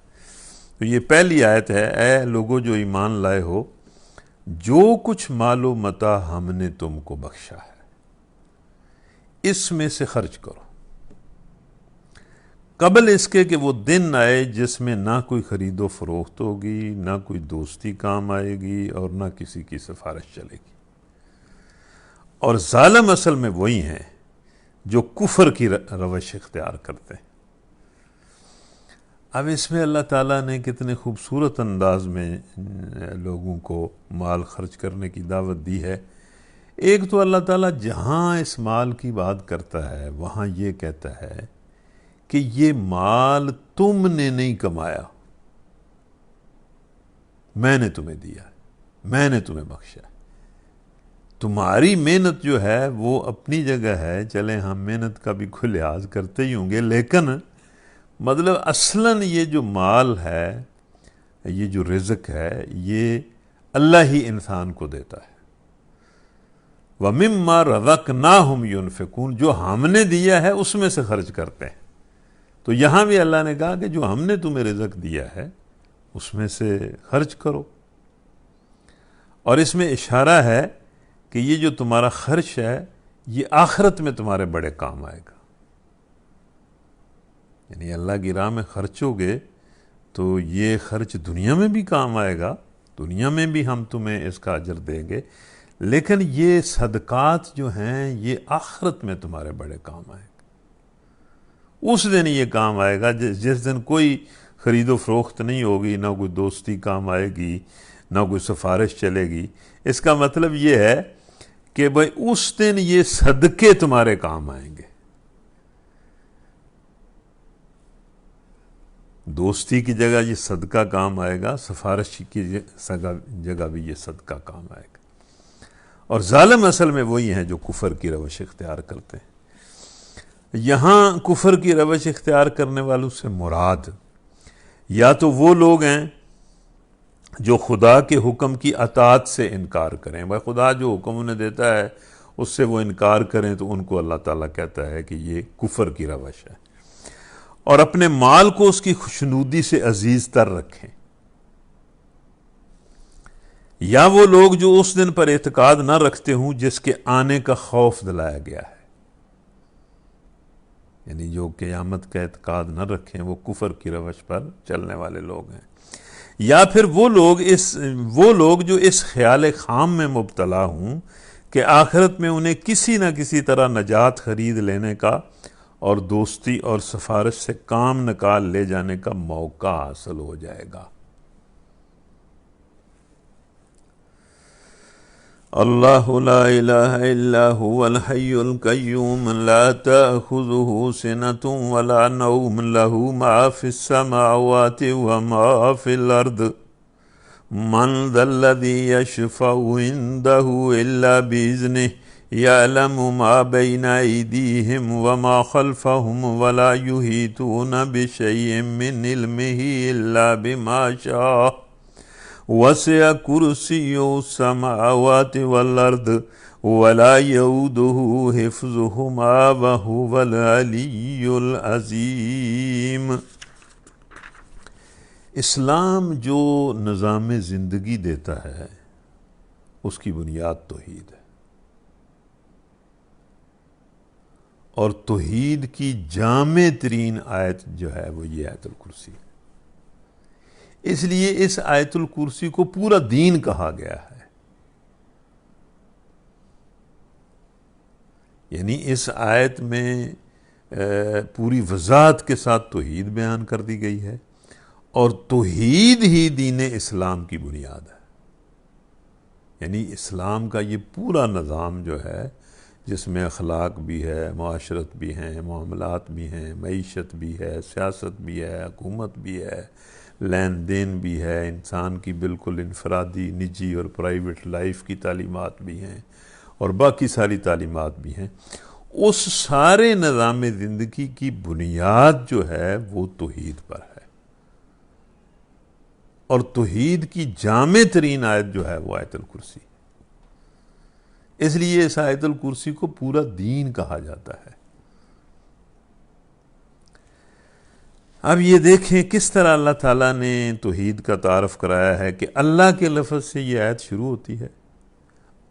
تو یہ پہلی آیت ہے، اے لوگو جو ایمان لائے ہو، جو کچھ مال و متاع ہم نے تم کو بخشا ہے اس میں سے خرچ کرو، قبل اس کے کہ وہ دن آئے جس میں نہ کوئی خرید و فروخت ہوگی، نہ کوئی دوستی کام آئے گی، اور نہ کسی کی سفارش چلے گی۔ اور ظالم اصل میں وہی ہیں جو کفر کی روش اختیار کرتے ہیں۔ اب اس میں اللہ تعالیٰ نے کتنے خوبصورت انداز میں لوگوں کو مال خرچ کرنے کی دعوت دی ہے۔ ایک تو اللہ تعالیٰ جہاں اس مال کی بات کرتا ہے وہاں یہ کہتا ہے کہ یہ مال تم نے نہیں کمایا، میں نے تمہیں دیا ہے، میں نے تمہیں بخشا ہے۔ تمہاری محنت جو ہے وہ اپنی جگہ ہے، چلیں ہم محنت کا بھی کوئی لحاظ کرتے ہی ہوں گے، لیکن مطلب اصلاً یہ جو مال ہے، یہ جو رزق ہے، یہ اللہ ہی انسان کو دیتا ہے۔ وَمِمَّا رَزَقْنَاهُمْ يُنْفِقُونَ، جو ہم نے دیا ہے اس میں سے خرچ کرتے ہیں۔ تو یہاں بھی اللہ نے کہا کہ جو ہم نے تمہیں رزق دیا ہے اس میں سے خرچ کرو، اور اس میں اشارہ ہے کہ یہ جو تمہارا خرچ ہے یہ آخرت میں تمہارے بڑے کام آئے گا۔ یعنی اللہ کی راہ میں خرچو گے تو یہ خرچ دنیا میں بھی کام آئے گا، دنیا میں بھی ہم تمہیں اس کا اجر دیں گے، لیکن یہ صدقات جو ہیں یہ آخرت میں تمہارے بڑے کام آئے گا۔ اس دن یہ کام آئے گا جس دن کوئی خرید و فروخت نہیں ہوگی، نہ کوئی دوستی کام آئے گی، نہ کوئی سفارش چلے گی۔ اس کا مطلب یہ ہے کہ بھائی اس دن یہ صدقے تمہارے کام آئیں گے۔ دوستی کی جگہ یہ صدقہ کام آئے گا، سفارش کی جگہ بھی یہ صدقہ کام آئے گا۔ اور ظالم اصل میں وہی ہیں جو کفر کی روش اختیار کرتے ہیں۔ یہاں کفر کی روش اختیار کرنے والوں سے مراد یا تو وہ لوگ ہیں جو خدا کے حکم کی اطاعت سے انکار کریں، بھائی خدا جو حکم انہیں دیتا ہے اس سے وہ انکار کریں، تو ان کو اللہ تعالیٰ کہتا ہے کہ یہ کفر کی روش ہے، اور اپنے مال کو اس کی خوشنودی سے عزیز تر رکھیں۔ یا وہ لوگ جو اس دن پر اعتقاد نہ رکھتے ہوں جس کے آنے کا خوف دلایا گیا ہے، یعنی جو قیامت کا اعتقاد نہ رکھیں وہ کفر کی روش پر چلنے والے لوگ ہیں۔ یا پھر وہ لوگ جو اس خیال خام میں مبتلا ہوں کہ آخرت میں انہیں کسی نہ کسی طرح نجات خرید لینے کا اور دوستی اور سفارش سے کام نکال لے جانے کا موقع حاصل ہو جائے گا۔ اللہ لا الہ الا هو الحی القیوم لا تأخذه سنة ولا نوم له ما في السماوات وما في الارض من ذا الذی یشفع عنده الا بإذنه یعلم ما بین ایدیہم وما خلفہم ولا یحیطون بشیء من علمہ الا بما شاء۔ وسع کرسیہ السماوات والارض ولا یؤودہ حفظہما وہو العلی العظیم۔ اسلام جو نظام زندگی دیتا ہے اس کی بنیاد توحید ہے، اور توحید کی جامع ترین آیت جو ہے وہ یہ آیت الکرسی ہے۔ اس لیے اس آیت الکرسی کو پورا دین کہا گیا ہے، یعنی اس آیت میں پوری وضاحت کے ساتھ توحید بیان کر دی گئی ہے، اور توحید ہی دین اسلام کی بنیاد ہے۔ یعنی اسلام کا یہ پورا نظام جو ہے، جس میں اخلاق بھی ہے، معاشرت بھی ہیں، معاملات بھی ہیں، معیشت بھی ہے، سیاست بھی ہے، حکومت بھی ہے، لین دین بھی ہے، انسان کی بالکل انفرادی، نجی اور پرائیویٹ لائف کی تعلیمات بھی ہیں، اور باقی ساری تعلیمات بھی ہیں، اس سارے نظام زندگی کی بنیاد جو ہے وہ توحید پر ہے، اور توحید کی جامع ترین آیت جو ہے وہ آیت الکرسی۔ اس لیے اس آیت الکرسی کو پورا دین کہا جاتا ہے۔ اب یہ دیکھیں کس طرح اللہ تعالیٰ نے توحید کا تعارف کرایا ہے کہ اللہ کے لفظ سے یہ آیت شروع ہوتی ہے،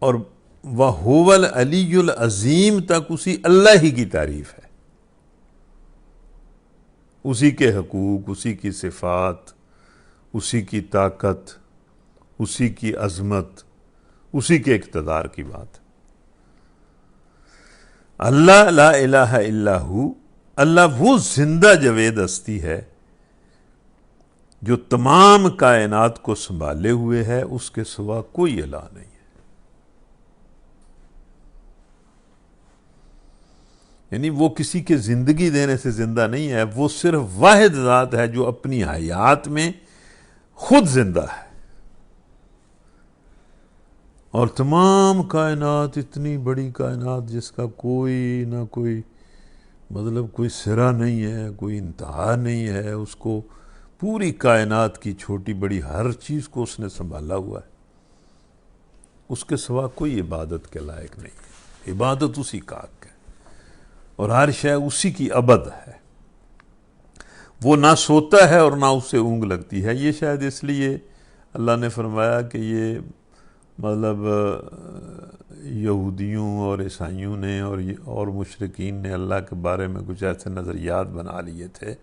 اور وَهُوَ الْعَلِيُّ الْعَظِيمُ تک اسی اللہ ہی کی تعریف ہے، اسی کے حقوق، اسی کی صفات، اسی کی طاقت، اسی کی عظمت، اسی کے اقتدار کی بات۔ اللہ لا الہ الا ہو، اللہ وہ زندہ جاوید ہستی ہے جو تمام کائنات کو سنبھالے ہوئے ہے، اس کے سوا کوئی الہ نہیں ہے۔ یعنی وہ کسی کے زندگی دینے سے زندہ نہیں ہے، وہ صرف واحد ذات ہے جو اپنی حیات میں خود زندہ ہے، اور تمام کائنات، اتنی بڑی کائنات جس کا کوئی نہ کوئی مطلب کوئی سرا نہیں ہے، کوئی انتہا نہیں ہے، اس کو پوری کائنات کی چھوٹی بڑی ہر چیز کو اس نے سنبھالا ہوا ہے، اس کے سوا کوئی عبادت کے لائق نہیں ہے، عبادت اسی کا حق ہے، اور ہر شے اسی کی عبد ہے، وہ نہ سوتا ہے اور نہ اس سے اونگ لگتی ہے۔ یہ شاید اس لیے اللہ نے فرمایا کہ یہ مطلب یہودیوں اور عیسائیوں نے اور مشرکین نے اللہ کے بارے میں کچھ ایسے نظریات بنا لیے تھے،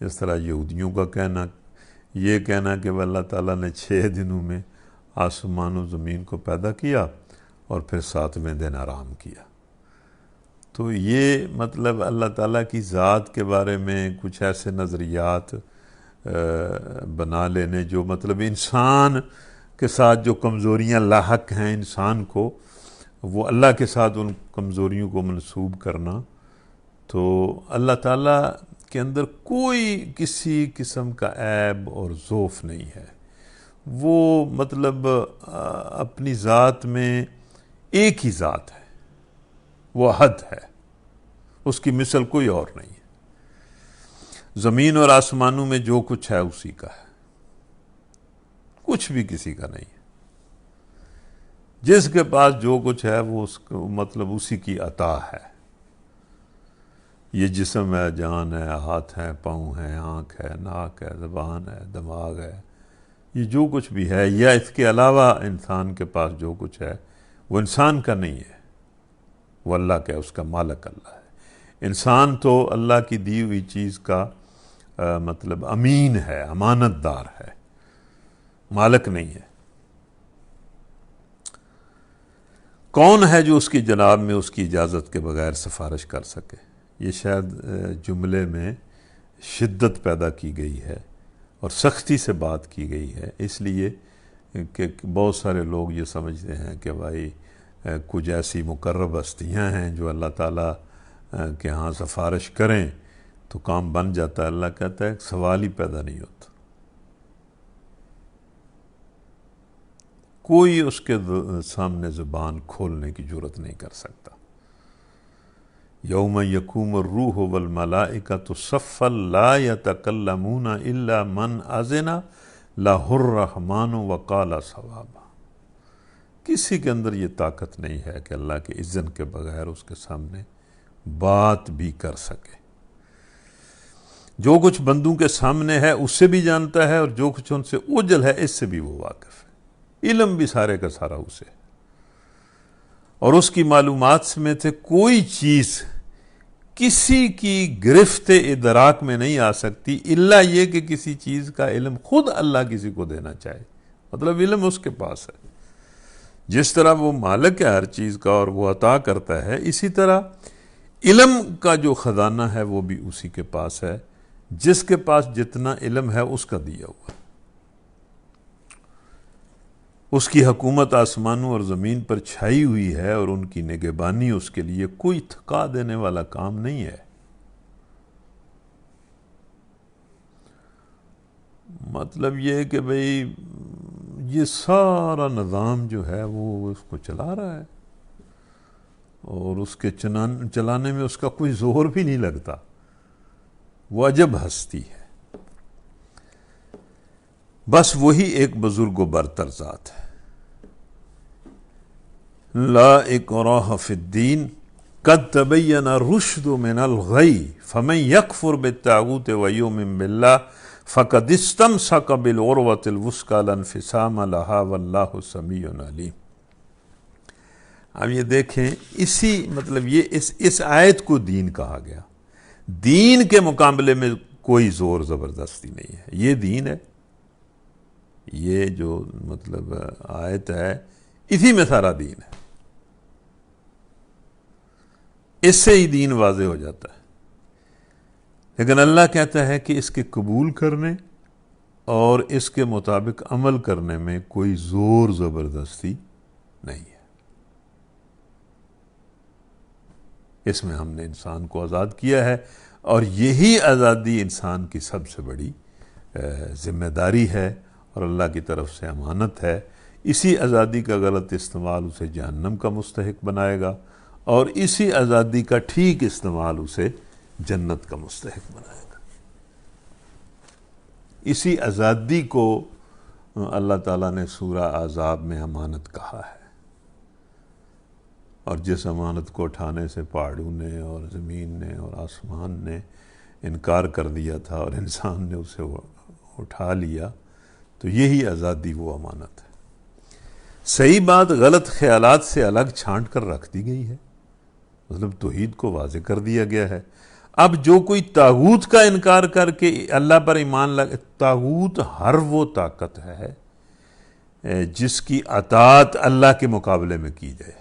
جس طرح یہودیوں کا کہنا، یہ کہنا کہ وہ اللہ تعالیٰ نے 6 دنوں میں آسمان و زمین کو پیدا کیا اور پھر 7ویں دن آرام کیا۔ تو یہ مطلب اللہ تعالیٰ کی ذات کے بارے میں کچھ ایسے نظریات بنا لینے جو مطلب انسان کے ساتھ جو کمزوریاں لاحق ہیں انسان کو، وہ اللہ کے ساتھ ان کمزوریوں کو منسوب کرنا، تو اللہ تعالیٰ کے اندر کوئی کسی قسم کا عیب اور ضعف نہیں ہے، وہ مطلب اپنی ذات میں ایک ہی ذات ہے، وہ احد ہے، اس کی مثل کوئی اور نہیں ہے۔ زمین اور آسمانوں میں جو کچھ ہے اسی کا ہے، کچھ بھی کسی کا نہیں ہے، جس کے پاس جو کچھ ہے وہ اس کو مطلب اسی کی عطا ہے۔ یہ جسم ہے، جان ہے، ہاتھ ہے، پاؤں ہے، آنکھ ہے، ناک ہے، زبان ہے، دماغ ہے، یہ جو کچھ بھی ہے، یا اس کے علاوہ انسان کے پاس جو کچھ ہے وہ انسان کا نہیں ہے، وہ اللہ کا ہے، اس کا مالک اللہ ہے۔ انسان تو اللہ کی دی ہوئی چیز کا مطلب امین ہے، امانت دار ہے، مالک نہیں ہے۔ کون ہے جو اس کی جناب میں اس کی اجازت کے بغیر سفارش کر سکے؟ یہ شاید جملے میں شدت پیدا کی گئی ہے اور سختی سے بات کی گئی ہے، اس لیے کہ بہت سارے لوگ یہ سمجھتے ہیں کہ بھائی کچھ ایسی مقرب ہستیاں ہیں جو اللہ تعالیٰ کے ہاں سفارش کریں تو کام بن جاتا ہے۔ اللہ کہتا ہے سوال ہی پیدا نہیں ہوتا، کوئی اس کے سامنے زبان کھولنے کی جرت نہیں کر سکتا۔ یوم یقوم الروح والملائکۃ صفا لا یتکلمون الا من اذن لَهُ الرَّحْمَنُ وَقَالَ صَوَابًا۔ کسی کے اندر یہ طاقت نہیں ہے کہ اللہ کے اذن کے بغیر اس کے سامنے بات بھی کر سکے۔ جو کچھ بندوں کے سامنے ہے اس سے بھی جانتا ہے، اور جو کچھ ان سے اوجھل ہے اس سے بھی وہ واقف ہے۔ علم بھی سارے کا سارا اسے، اور اس کی معلومات میں سے کوئی چیز کسی کی گرفت ادراک میں نہیں آ سکتی الا یہ کہ کسی چیز کا علم خود اللہ کسی کو دینا چاہے، مطلب علم اس کے پاس ہے۔ جس طرح وہ مالک ہے ہر چیز کا اور وہ عطا کرتا ہے، اسی طرح علم کا جو خزانہ ہے وہ بھی اسی کے پاس ہے۔ جس کے پاس جتنا علم ہے اس کا دیا ہوا، اس کی حکومت آسمانوں اور زمین پر چھائی ہوئی ہے، اور ان کی نگہبانی اس کے لیے کوئی تھکا دینے والا کام نہیں ہے۔ مطلب یہ کہ بھئی یہ سارا نظام جو ہے وہ اس کو چلا رہا ہے، اور اس کے چلانے میں اس کا کوئی زور بھی نہیں لگتا۔ وہ عجب ہستی ہے، بس وہی ایک بزرگ و برتر ذات ہے۔ لا اکراہ فی الدین قد تبین الرشد من الغی فمن یکفر بالطاغوت ویؤمن باللہ فقد استمسک بالعروۃ الوثقی لا انفصام لہا واللہ سمیع علیم۔ اب یہ دیکھیں، اسی مطلب یہ اس آیت کو دین کہا گیا۔ دین کے مقابلے میں کوئی زور زبردستی نہیں ہے، یہ دین ہے۔ یہ جو مطلب آیت ہے اسی میں سارا دین ہے، اس سے ہی دین واضح ہو جاتا ہے۔ لیکن اللہ کہتا ہے کہ اس کے قبول کرنے اور اس کے مطابق عمل کرنے میں کوئی زور زبردستی نہیں ہے۔ اس میں ہم نے انسان کو آزاد کیا ہے، اور یہی آزادی انسان کی سب سے بڑی ذمہ داری ہے اور اللہ کی طرف سے امانت ہے۔ اسی آزادی کا غلط استعمال اسے جہنم کا مستحق بنائے گا، اور اسی آزادی کا ٹھیک استعمال اسے جنت کا مستحق بنائے گا۔ اسی آزادی کو اللہ تعالیٰ نے سورہ احزاب میں امانت کہا ہے، اور جس امانت کو اٹھانے سے پہاڑوں نے اور زمین نے اور آسمان نے انکار کر دیا تھا اور انسان نے اسے اٹھا لیا، تو یہی آزادی وہ امانت ہے۔ صحیح بات غلط خیالات سے الگ چھانٹ کر رکھ دی گئی ہے، مطلب توحید کو واضح کر دیا گیا ہے۔ اب جو کوئی طاغوت کا انکار کر کے اللہ پر ایمان لائے، طاغوت ہر وہ طاقت ہے جس کی اطاعت اللہ کے مقابلے میں کی جائے،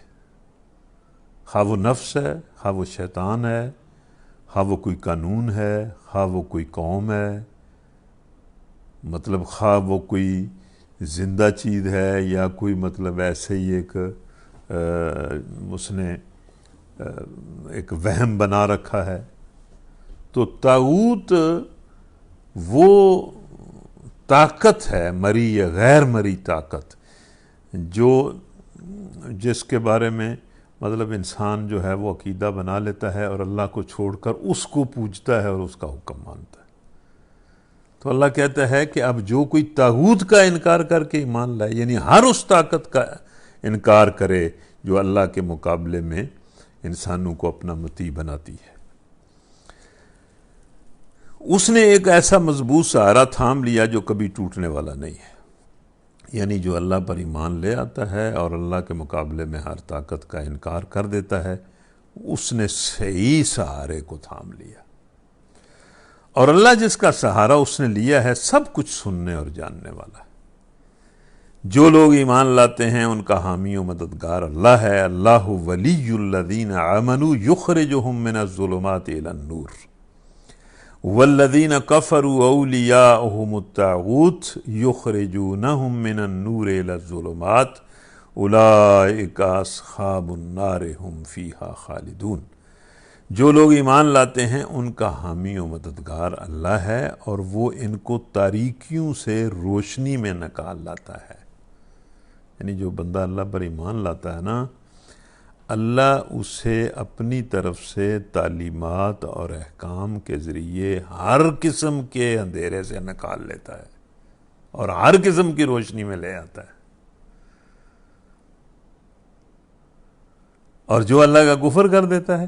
خواہ وہ نفس ہے، خواہ وہ شیطان ہے، خواہ وہ کوئی قانون ہے، خواہ وہ کوئی قوم ہے، مطلب خواہ وہ کوئی زندہ چیز ہے یا کوئی مطلب ایسے ہی ایک اس نے ایک وہم بنا رکھا ہے۔ تو طاغوت وہ طاقت ہے، مری یا غیر مری طاقت، جس کے بارے میں مطلب انسان جو ہے وہ عقیدہ بنا لیتا ہے اور اللہ کو چھوڑ کر اس کو پوجتا ہے اور اس کا حکم مانتا ہے۔ تو اللہ کہتا ہے کہ اب جو کوئی طاغوت کا انکار کر کے ایمان لائے، یعنی ہر اس طاقت کا انکار کرے جو اللہ کے مقابلے میں انسانوں کو اپنا مطیع بناتی ہے، اس نے ایک ایسا مضبوط سہارا تھام لیا جو کبھی ٹوٹنے والا نہیں ہے۔ یعنی جو اللہ پر ایمان لے آتا ہے اور اللہ کے مقابلے میں ہر طاقت کا انکار کر دیتا ہے، اس نے صحیح سہارے کو تھام لیا، اور اللہ جس کا سہارا اس نے لیا ہے سب کچھ سننے اور جاننے والا ہے۔ جو لوگ ایمان لاتے ہیں ان کا حامی و مددگار اللہ ہے۔ اللہ ولی الذین آمنوا یخرجہم من الظلمات الی النور والذین کفروا اولیاؤہم الطاغوت یخرجونہم من النور الی الظلمات اولئک اصحاب النار ہم فیہا خالدون۔ جو لوگ ایمان لاتے ہیں ان کا حامی و مددگار اللہ ہے، اور وہ ان کو تاریکیوں سے روشنی میں نکال لاتا ہے۔ یعنی جو بندہ اللہ پر ایمان لاتا ہے نا، اللہ اسے اپنی طرف سے تعلیمات اور احکام کے ذریعے ہر قسم کے اندھیرے سے نکال لیتا ہے۔ اور ہر قسم کی روشنی میں لے آتا ہے۔ اور جو اللہ کا کفر کر دیتا ہے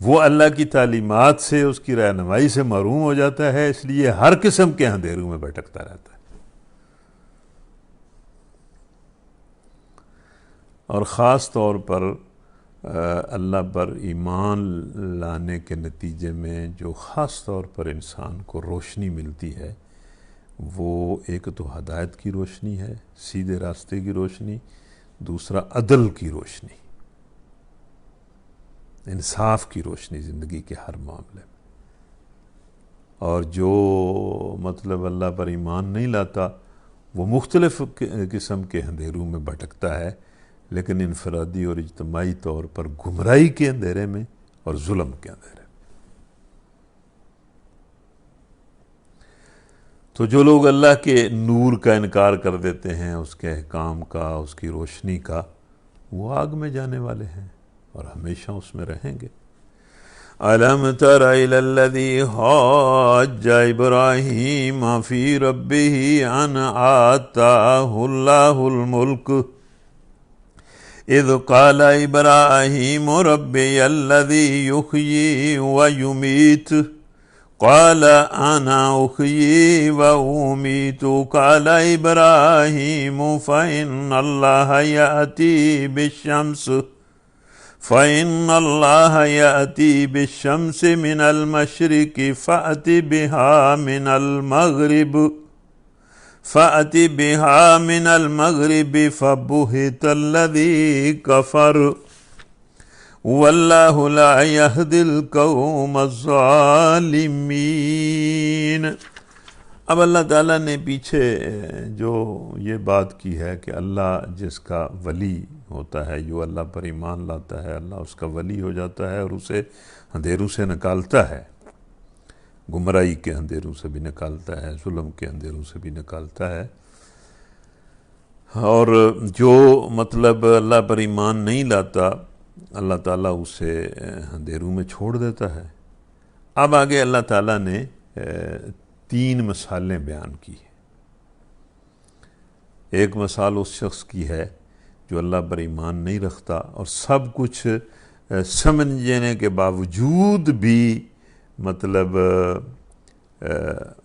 وہ اللہ کی تعلیمات سے، اس کی رہنمائی سے محروم ہو جاتا ہے، اس لیے ہر قسم کے اندھیروں میں بھٹکتا رہتا ہے۔ اور خاص طور پر اللہ پر ایمان لانے کے نتیجے میں جو خاص طور پر انسان کو روشنی ملتی ہے وہ ایک تو ہدایت کی روشنی ہے، سیدھے راستے کی روشنی، دوسرا عدل کی روشنی، انصاف کی روشنی زندگی کے ہر معاملے میں۔ اور جو مطلب اللہ پر ایمان نہیں لاتا وہ مختلف قسم کے اندھیروں میں بھٹکتا ہے، لیکن انفرادی اور اجتماعی طور پر گمراہی کے اندھیرے میں اور ظلم کے اندھیرے میں۔ تو جو لوگ اللہ کے نور کا انکار کر دیتے ہیں، اس کے احکام کا، اس کی روشنی کا، وہ آگ میں جانے والے ہیں اور ہمیشہ اس میں رہیں گے۔ أَلَمْ تَرَ إِلَى الَّذِي حَاجَّ إِبْرَاهِيمَ فِي رَبِّهِ أَنْ آتَاهُ اللَّهُ الْمُلْكَ إِذْ قَالَ إِبْرَاهِيمُ رَبِّيَ الَّذِي يُحْيِي وَيُمِيتُ قَالَ أَنَا أُحْيِي وَأُمِيتُ قَالَ إِبْرَاهِيمُ فَإِنَّ اللَّهَ يَأْتِي بِالشَّمْسِ مِنَ الْمَشْرِقِ فَأْتِ بِهَا مِنَ الْمَغْرِبِ فَبُهِتَ الَّذِي كَفَرَ وَاللَّهُ لَا يَهْدِي الْقَوْمَ الظَّالِمِينَ۔ اب اللہ تعالیٰ نے پیچھے جو یہ بات کی ہے کہ اللہ جس کا ولی ہوتا ہے، جو اللہ پر ایمان لاتا ہے، اللہ اس کا ولی ہو جاتا ہے اور اسے اندھیروں سے نکالتا ہے، گمراہی کے اندھیروں سے بھی نکالتا ہے، ظلم کے اندھیروں سے بھی نکالتا ہے۔ اور جو مطلب اللہ پر ایمان نہیں لاتا، اللہ تعالیٰ اسے اندھیروں میں چھوڑ دیتا ہے۔ اب آگے اللہ تعالیٰ نے 3 مثالیں بیان کی۔ ایک مثال اس شخص کی ہے جو اللہ پر ایمان نہیں رکھتا اور سب کچھ سمجھنے کے باوجود بھی مطلب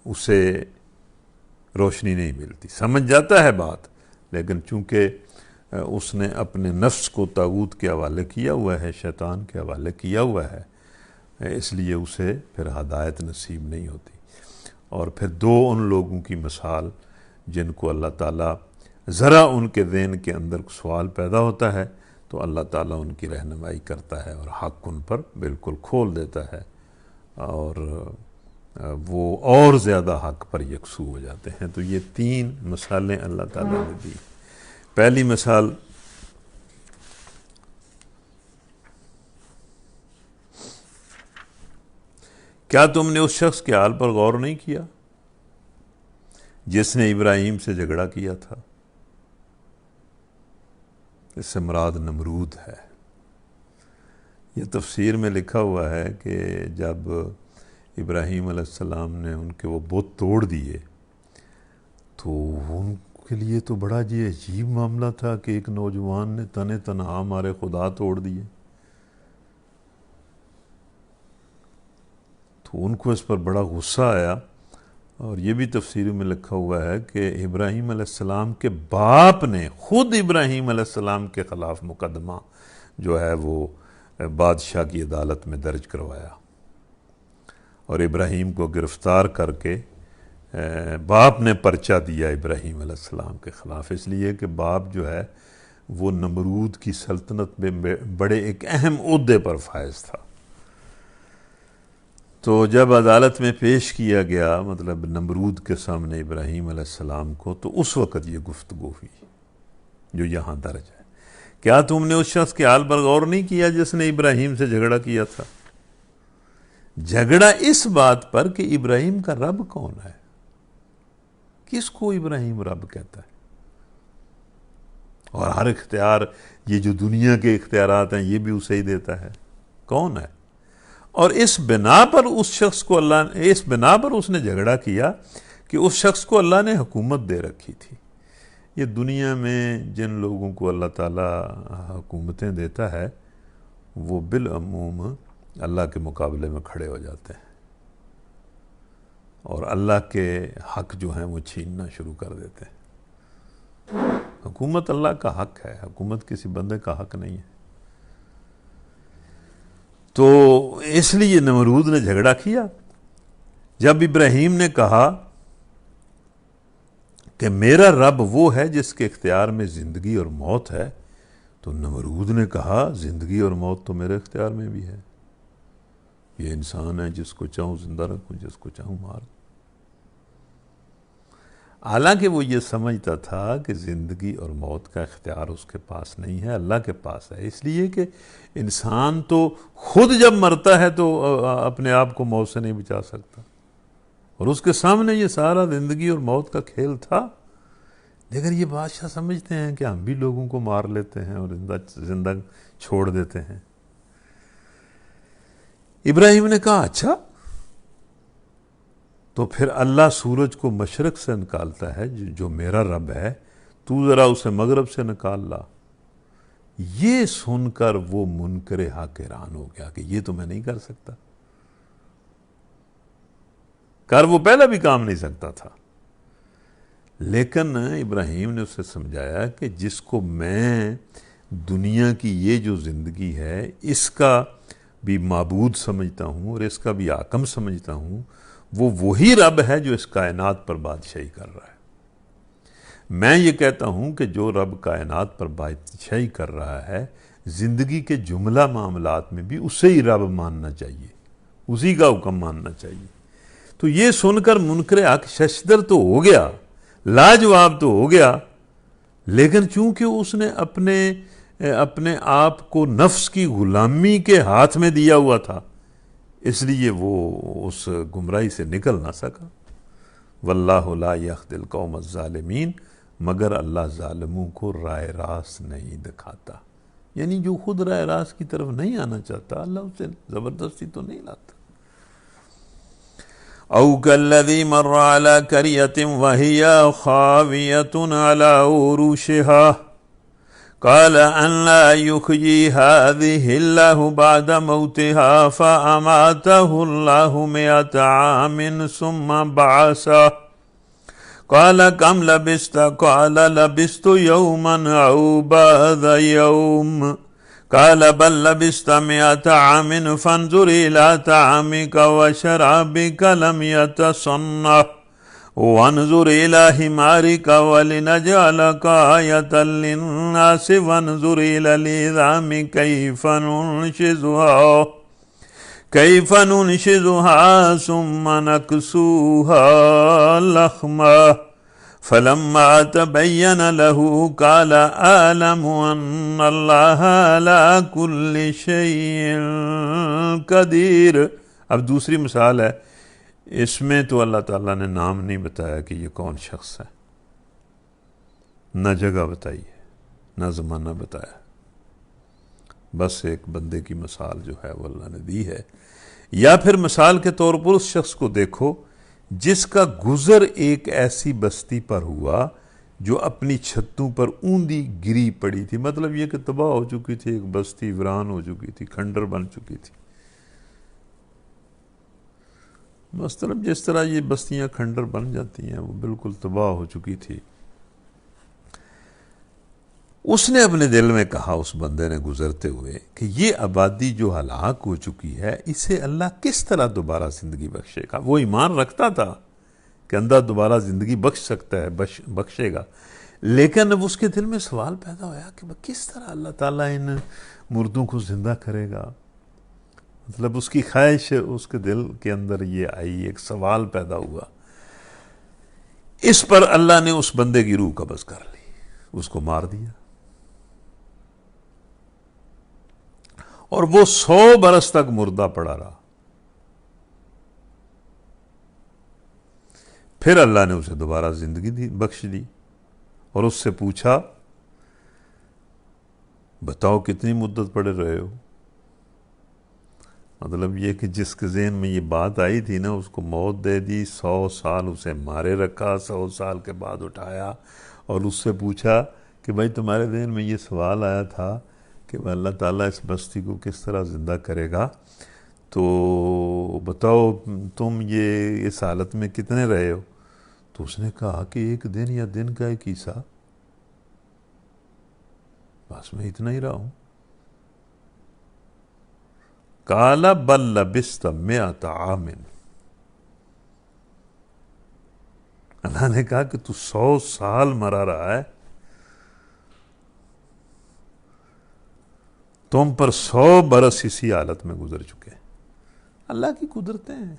اسے روشنی نہیں ملتی، سمجھ جاتا ہے بات، لیکن چونکہ اس نے اپنے نفس کو طاغوت کے حوالے کیا ہوا ہے، شیطان کے حوالے کیا ہوا ہے، اس لیے اسے پھر ہدایت نصیب نہیں ہوتی۔ اور پھر 2 ان لوگوں کی مثال جن کو اللہ تعالیٰ ذرا ان کے ذہن کے اندر سوال پیدا ہوتا ہے تو اللہ تعالیٰ ان کی رہنمائی کرتا ہے اور حق ان پر بالکل کھول دیتا ہے اور وہ اور زیادہ حق پر یکسو ہو جاتے ہیں۔ تو یہ 3 مثالیں اللہ تعالیٰ نے دی۔ پہلی مثال، کیا تم نے اس شخص کے حال پر غور نہیں کیا جس نے ابراہیم سے جھگڑا کیا تھا؟ اس سے مراد نمرود ہے۔ یہ تفسیر میں لکھا ہوا ہے کہ جب ابراہیم علیہ السلام نے ان کے وہ بت توڑ دیے تو ان کے لیے تو بڑا عجیب معاملہ تھا کہ ایک نوجوان نے تن تنہا ہمارے خدا توڑ دیے۔ تو ان کو اس پر بڑا غصہ آیا، اور یہ بھی تفسیر میں لکھا ہوا ہے کہ ابراہیم علیہ السلام کے باپ نے خود ابراہیم علیہ السلام کے خلاف مقدمہ جو ہے وہ بادشاہ کی عدالت میں درج کروایا اور ابراہیم کو گرفتار کر کے باپ نے پرچہ دیا ابراہیم علیہ السلام کے خلاف، اس لیے کہ باپ جو ہے وہ نمرود کی سلطنت میں بڑے ایک اہم عہدے پر فائز تھا۔ تو جب عدالت میں پیش کیا گیا مطلب نمرود کے سامنے ابراہیم علیہ السلام کو، تو اس وقت یہ گفتگو ہوئی جو یہاں درج ہے۔ کیا تم نے اس شخص کے حال پر غور نہیں کیا جس نے ابراہیم سے جھگڑا کیا تھا؟ جھگڑا اس بات پر کہ ابراہیم کا رب کون ہے، کس کو ابراہیم رب کہتا ہے، اور ہر اختیار یہ جو دنیا کے اختیارات ہیں یہ بھی اسے ہی دیتا ہے، کون ہے؟ اور اس بنا پر اس شخص کو اس بنا پر اس نے جھگڑا کیا کہ اس شخص کو اللہ نے حکومت دے رکھی تھی۔ یہ دنیا میں جن لوگوں کو اللہ تعالیٰ حکومتیں دیتا ہے وہ بالعموم اللہ کے مقابلے میں کھڑے ہو جاتے ہیں اور اللہ کے حق جو ہیں وہ چھیننا شروع کر دیتے ہیں۔ حکومت اللہ کا حق ہے، حکومت کسی بندے کا حق نہیں ہے۔ تو اس لیے نمرود نے جھگڑا کیا۔ جب ابراہیم نے کہا کہ میرا رب وہ ہے جس کے اختیار میں زندگی اور موت ہے، تو نمرود نے کہا زندگی اور موت تو میرے اختیار میں بھی ہے، یہ انسان ہے، جس کو چاہوں زندہ رکھوں، جس کو چاہوں مار دوں۔ حالانکہ وہ یہ سمجھتا تھا کہ زندگی اور موت کا اختیار اس کے پاس نہیں ہے، اللہ کے پاس ہے، اس لیے کہ انسان تو خود جب مرتا ہے تو اپنے آپ کو موت سے نہیں بچا سکتا، اور اس کے سامنے یہ سارا زندگی اور موت کا کھیل تھا۔ لیکن یہ بادشاہ سمجھتے ہیں کہ ہم بھی لوگوں کو مار لیتے ہیں اور زندہ چھوڑ دیتے ہیں۔ ابراہیم نے کہا اچھا، تو پھر اللہ سورج کو مشرق سے نکالتا ہے جو میرا رب ہے، تو ذرا اسے مغرب سے نکال لا۔ یہ سن کر وہ منکر حق حیران ہو گیا کہ یہ تو میں نہیں کر سکتا، وہ پہلے بھی کام نہیں سکتا تھا۔ لیکن ابراہیم نے اسے سمجھایا کہ جس کو میں دنیا کی یہ جو زندگی ہے اس کا بھی معبود سمجھتا ہوں اور اس کا بھی حاکم سمجھتا ہوں، وہ وہی رب ہے جو اس کائنات پر بادشاہی کر رہا ہے۔ میں یہ کہتا ہوں کہ جو رب کائنات پر بادشاہی کر رہا ہے، زندگی کے جملہ معاملات میں بھی اسے ہی رب ماننا چاہیے، اسی کا حکم ماننا چاہیے۔ تو یہ سن کر منکر حق ششدر تو ہو گیا، لاجواب تو ہو گیا، لیکن چونکہ اس نے اپنے آپ کو نفس کی غلامی کے ہاتھ میں دیا ہوا تھا، اس لیے وہ اس گمراہی سے نکل نہ سکا۔ واللہ لا یہدی القوم الظالمین، مگر اللہ ظالموں کو راہ راست نہیں دکھاتا، یعنی جو خود راہ راست کی طرف نہیں آنا چاہتا اللہ اسے زبردستی تو نہیں لاتا۔ او کالذی مر علی قریۃ وہی خاویۃ علی عروشها قال أَنَّىٰ يُحْيِي هَٰذِهِ اللَّهُ بَعْدَ مَوْتِهَا فَأَمَاتَهُ اللَّهُ 100 عَامٍ ثُمَّ بَعَثَهُ قَالَ كَمْ لَبِثْتَ قَالَ لَبِثْتُ يَوْمًا أَوْ بَعْضَ يَوْمٍ قَالَ بَل لَبِثْتَ 100 عَامٍ فَانظُرْ إِلَىٰ طَعَامِكَ وَشَرَابِكَ لَمْ يَتَصَنَّعْ وانظر إلى حمارك ولنجعلك آية للناس وانظر إلى العظام كيف ننشزها ثم نكسوها لحما فلما تبين له قال أعلم أن الله على كل شيء قدير۔ اب دوسری مثال ہے، اس میں تو اللہ تعالیٰ نے نام نہیں بتایا کہ یہ کون شخص ہے، نہ جگہ بتائی ہے، نہ زمانہ بتایا، بس ایک بندے کی مثال جو ہے وہ اللہ نے دی ہے۔ یا پھر مثال کے طور پر اس شخص کو دیکھو جس کا گزر ایک ایسی بستی پر ہوا جو اپنی چھتوں پر اوندی گری پڑی تھی، مطلب یہ کہ تباہ ہو چکی تھی، ایک بستی ویران ہو چکی تھی، کھنڈر بن چکی تھی۔ مطلب جس طرح یہ بستیاں کھنڈر بن جاتی ہیں، وہ بالکل تباہ ہو چکی تھی۔ اس نے اپنے دل میں کہا، اس بندے نے گزرتے ہوئے، کہ یہ آبادی جو ہلاک ہو چکی ہے اسے اللہ کس طرح دوبارہ زندگی بخشے گا۔ وہ ایمان رکھتا تھا کہ اندھا دوبارہ زندگی بخش سکتا ہے، بخشے گا، لیکن اب اس کے دل میں سوال پیدا ہوا کہ کس طرح اللہ تعالیٰ ان مردوں کو زندہ کرے گا۔ مطلب اس کی خواہش اس کے دل کے اندر یہ آئی، ایک سوال پیدا ہوا۔ اس پر اللہ نے اس بندے کی روح قبض کر لی، اس کو مار دیا، اور وہ 100 برس تک مردہ پڑا رہا۔ پھر اللہ نے اسے دوبارہ زندگی بخش دی اور اس سے پوچھا بتاؤ کتنی مدت پڑے رہے ہو؟ مطلب یہ کہ جس کے ذہن میں یہ بات آئی تھی نا، اس کو موت دے دی، 100 سال اسے مارے رکھا، 100 سال کے بعد اٹھایا اور اس سے پوچھا کہ بھائی تمہارے ذہن میں یہ سوال آیا تھا کہ اللہ تعالیٰ اس بستی کو کس طرح زندہ کرے گا، تو بتاؤ تم یہ اس حالت میں کتنے رہے ہو؟ تو اس نے کہا کہ 1 دن یا دن کا 1 عیسیٰ، بس میں اتنا ہی رہا ہوں۔ قال بل لبثت 100 عام، اللہ نے کہا کہ تو 100 سال مرا رہا ہے، تم پر 100 برس اسی حالت میں گزر چکے۔ اللہ کی قدرتیں ہیں،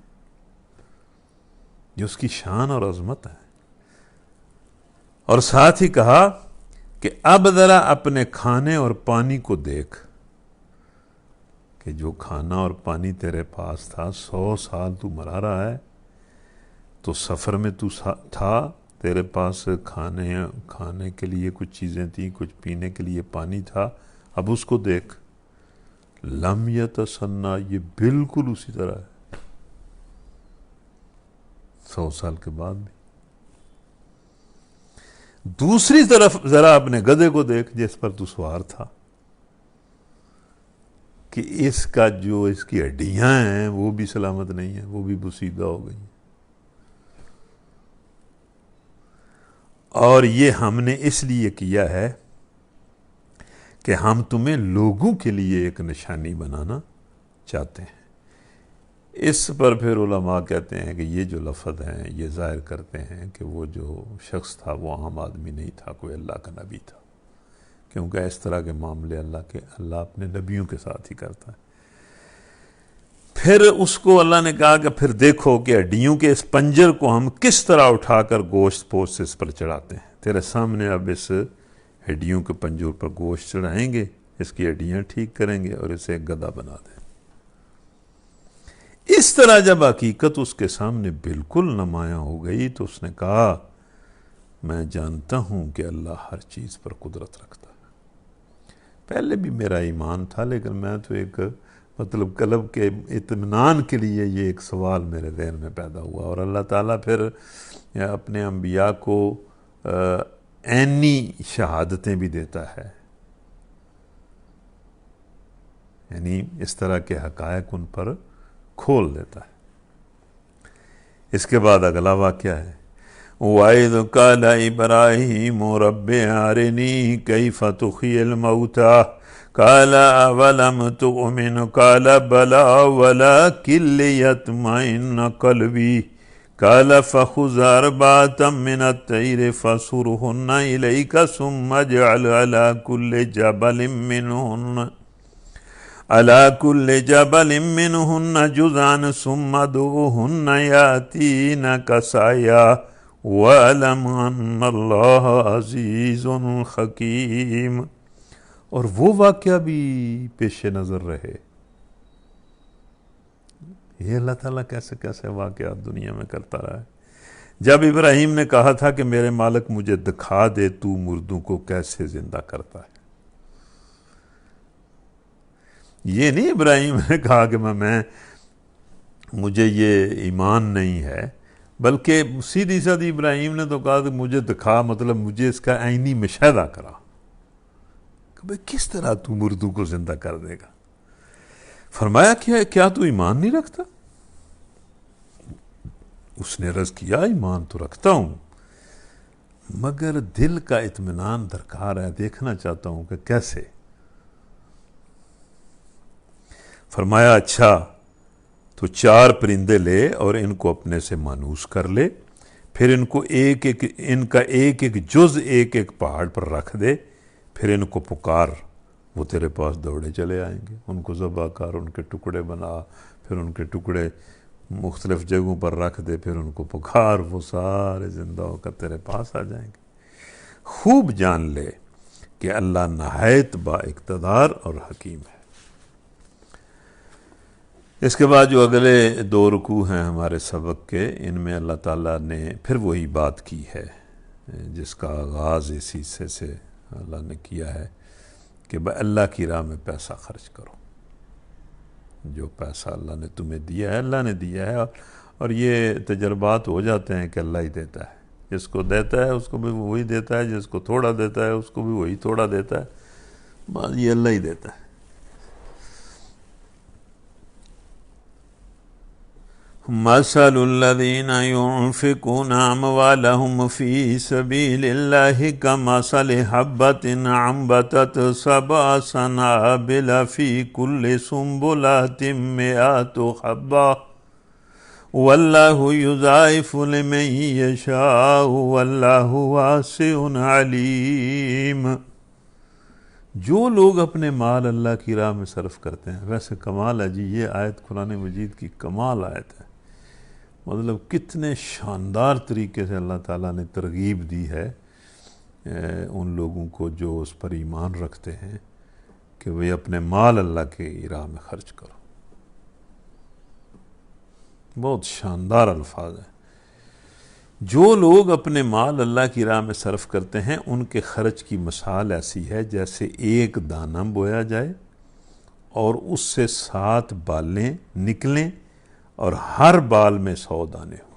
یہ اس کی شان اور عظمت ہے۔ اور ساتھ ہی کہا کہ اب ذرا اپنے کھانے اور پانی کو دیکھ، کہ جو کھانا اور پانی تیرے پاس تھا، 100 سال تو مرا رہا ہے، تو سفر میں تو تھا، تیرے پاس کھانے کے لیے کچھ چیزیں تھیں، کچھ پینے کے لیے پانی تھا، اب اس کو دیکھ، لم یتسنہ، یہ بالکل اسی طرح ہے 100 سال کے بعد بھی۔ دوسری طرف ذرا اپنے گدھے کو دیکھ جس پر تو سوار تھا، کہ اس کا جو اس کی ہڈیاں ہیں وہ بھی سلامت نہیں ہیں، وہ بھی بسیدہ ہو گئی ہیں۔ اور یہ ہم نے اس لیے کیا ہے کہ ہم تمہیں لوگوں کے لیے ایک نشانی بنانا چاہتے ہیں۔ اس پر پھر علماء کہتے ہیں کہ یہ جو لفظ ہیں یہ ظاہر کرتے ہیں کہ وہ جو شخص تھا وہ عام آدمی نہیں تھا، کوئی اللہ کا نبی تھا، کیونکہ اس طرح کے معاملے اللہ اپنے نبیوں کے ساتھ ہی کرتا ہے۔ پھر اس کو اللہ نے کہا کہ پھر دیکھو کہ ہڈیوں کے اس پنجر کو ہم کس طرح اٹھا کر گوشت پوش سے اس پر چڑھاتے ہیں۔ تیرے سامنے اب اس ہڈیوں کے پنجر پر گوشت چڑھائیں گے، اس کی ہڈیاں ٹھیک کریں گے اور اسے ایک گدھا بنا دیں۔ اس طرح جب حقیقت اس کے سامنے بالکل نمایاں ہو گئی تو اس نے کہا میں جانتا ہوں کہ اللہ ہر چیز پر قدرت رکھتا ہے۔ پہلے بھی میرا ایمان تھا، لیکن میں تو ایک مطلب قلب کے اطمینان کے لیے یہ ایک سوال میرے ذہن میں پیدا ہوا، اور اللہ تعالیٰ پھر اپنے انبیاء کو عینی شہادتیں بھی دیتا ہے، یعنی اس طرح کے حقائق ان پر کھول دیتا ہے۔ اس کے بعد اگلا واقعہ ہے وَإِذْ قَالَ إِبْرَاهِيمُ رَبِّ أَرِنِي كَيْفَ تُحْيِي الْمَوْتَىٰ قَالَ أَوَلَمْ تُؤْمِنْ قَالَ بَلَىٰ وَلَٰكِن لِّيَطْمَئِنَّ قَلْبِي قَالَ فَخُذْ أَرْبَعَةً مِّنَ الطَّيْرِ فَصُرْهُنَّ إِلَيْكَ ثُمَّ اجْعَلْ عَلَىٰ كُلِّ جَبَلٍ مِّنْهُنَّ جُزْءًا ثُمَّ ادْعُهُنَّ يَأْتِينَكَ سَعْيًا وَاعْلَمْ أَنَّ اللَّهَ عَزِيزٌ حَكِيمٌ۔ اور وہ واقعہ بھی پیش نظر رہے۔ یہ اللہ تعالیٰ کیسے کیسے واقعات دنیا میں کرتا رہا ہے۔ جب ابراہیم نے کہا تھا کہ میرے مالک مجھے دکھا دے تو مردوں کو کیسے زندہ کرتا ہے، یہ نہیں ابراہیم نے کہا کہ مجھے یہ ایمان نہیں ہے، بلکہ سیدھی سادھی ابراہیم نے تو کہا کہ مجھے دکھا، مطلب مجھے اس کا عینی مشاہدہ کرا کہ بھئی کس طرح تو مردوں کو زندہ کر دے گا۔ فرمایا کیا تو ایمان نہیں رکھتا؟ اس نے عرض کیا ایمان تو رکھتا ہوں، مگر دل کا اطمینان درکار ہے، دیکھنا چاہتا ہوں کہ کیسے۔ فرمایا اچھا تو 4 پرندے لے اور ان کو اپنے سے مانوس کر لے، پھر ان کا ایک ایک جز ایک ایک پہاڑ پر رکھ دے، پھر ان کو پکار، وہ تیرے پاس دوڑے چلے آئیں گے۔ ان کو ذبح کر، ان کے ٹکڑے بنا، پھر ان کے ٹکڑے مختلف جگہوں پر رکھ دے، پھر ان کو پکار، وہ سارے زندہ ہو کر تیرے پاس آ جائیں گے۔ خوب جان لے کہ اللہ نہایت با اقتدار اور حکیم ہے۔ اس کے بعد جو اگلے 2 رکوع ہیں ہمارے سبق کے، ان میں اللہ تعالیٰ نے پھر وہی بات کی ہے جس کا آغاز اس حصے سے اللہ نے کیا ہے کہ اللہ کی راہ میں پیسہ خرچ کرو، جو پیسہ اللہ نے تمہیں دیا ہے اللہ نے دیا ہے، اور یہ تجربات ہو جاتے ہیں کہ اللہ ہی دیتا ہے، جس کو دیتا ہے اس کو بھی وہی دیتا ہے، جس کو تھوڑا دیتا ہے اس کو بھی وہی تھوڑا دیتا ہے، بس یہ اللہ ہی دیتا ہے۔ مثل الذين ينفقون أموالهم في سبيل الله كمثل حبة أنبتت 7 سنابل في كل سنبلة 100 حبة والله يضاعف لمن يشاء والله واسع عليم۔ جو لوگ اپنے مال اللہ کی راہ میں صرف کرتے ہیں، ویسے کمال ہے جی، یہ آیت قرآن مجید کی کمال آیت ہے، مطلب کتنے شاندار طریقے سے اللہ تعالیٰ نے ترغیب دی ہے ان لوگوں کو جو اس پر ایمان رکھتے ہیں کہ وہ اپنے مال اللہ کے راہ میں خرچ کرو۔ بہت شاندار الفاظ ہیں۔ جو لوگ اپنے مال اللہ کی راہ میں صرف کرتے ہیں ان کے خرچ کی مثال ایسی ہے جیسے ایک دانہ بویا جائے اور اس سے 7 بالیں نکلیں اور ہر بال میں 100 دانے ہوں۔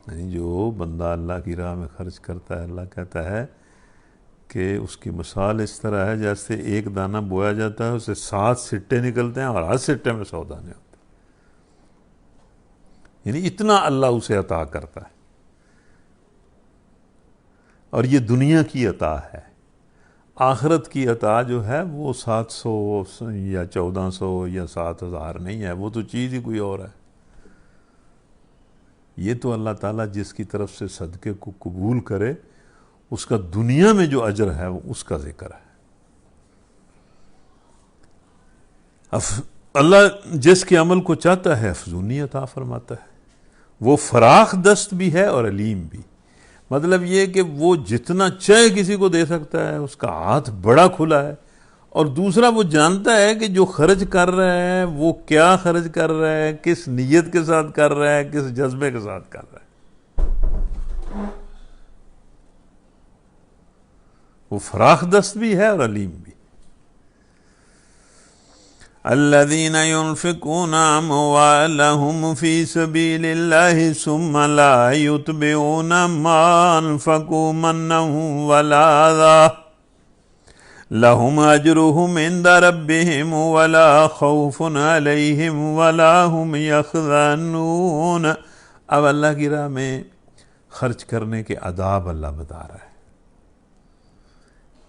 یعنی جو بندہ اللہ کی راہ میں خرچ کرتا ہے، اللہ کہتا ہے کہ اس کی مثال اس طرح ہے جیسے ایک دانہ بویا جاتا ہے، اسے 7 سٹے نکلتے ہیں اور ہر سٹے میں 100 دانے ہوتے ہیں۔ یعنی اتنا اللہ اسے عطا کرتا ہے، اور یہ دنیا کی عطا ہے۔ آخرت کی عطا جو ہے وہ 700 یا 1400 یا 7000 نہیں ہے، وہ تو چیز ہی کوئی اور ہے۔ یہ تو اللہ تعالیٰ جس کی طرف سے صدقے کو قبول کرے اس کا دنیا میں جو اجر ہے وہ اس کا ذکر ہے۔ اللہ جس کے عمل کو چاہتا ہے افزونی عطا فرماتا ہے، وہ فراخ دست بھی ہے اور علیم بھی۔ مطلب یہ کہ وہ جتنا چاہے کسی کو دے سکتا ہے، اس کا ہاتھ بڑا کھلا ہے، اور دوسرا وہ جانتا ہے کہ جو خرچ کر رہا ہے وہ کیا خرچ کر رہا ہے، کس نیت کے ساتھ کر رہا ہے، کس جذبے کے ساتھ کر رہا ہے۔ وہ فراخ دست بھی ہے اور علیم بھی۔ الذين ينفقون أموالهم في سبيل الله ثم لا يتبعون ما أنفقوا منا ولا أذى لهم أجرهم عند ربهم ولا خوف عليهم ولا هم يحزنون۔ اب اللہ کی راہ میں خرچ کرنے کے آداب اللہ بتا رہا ہے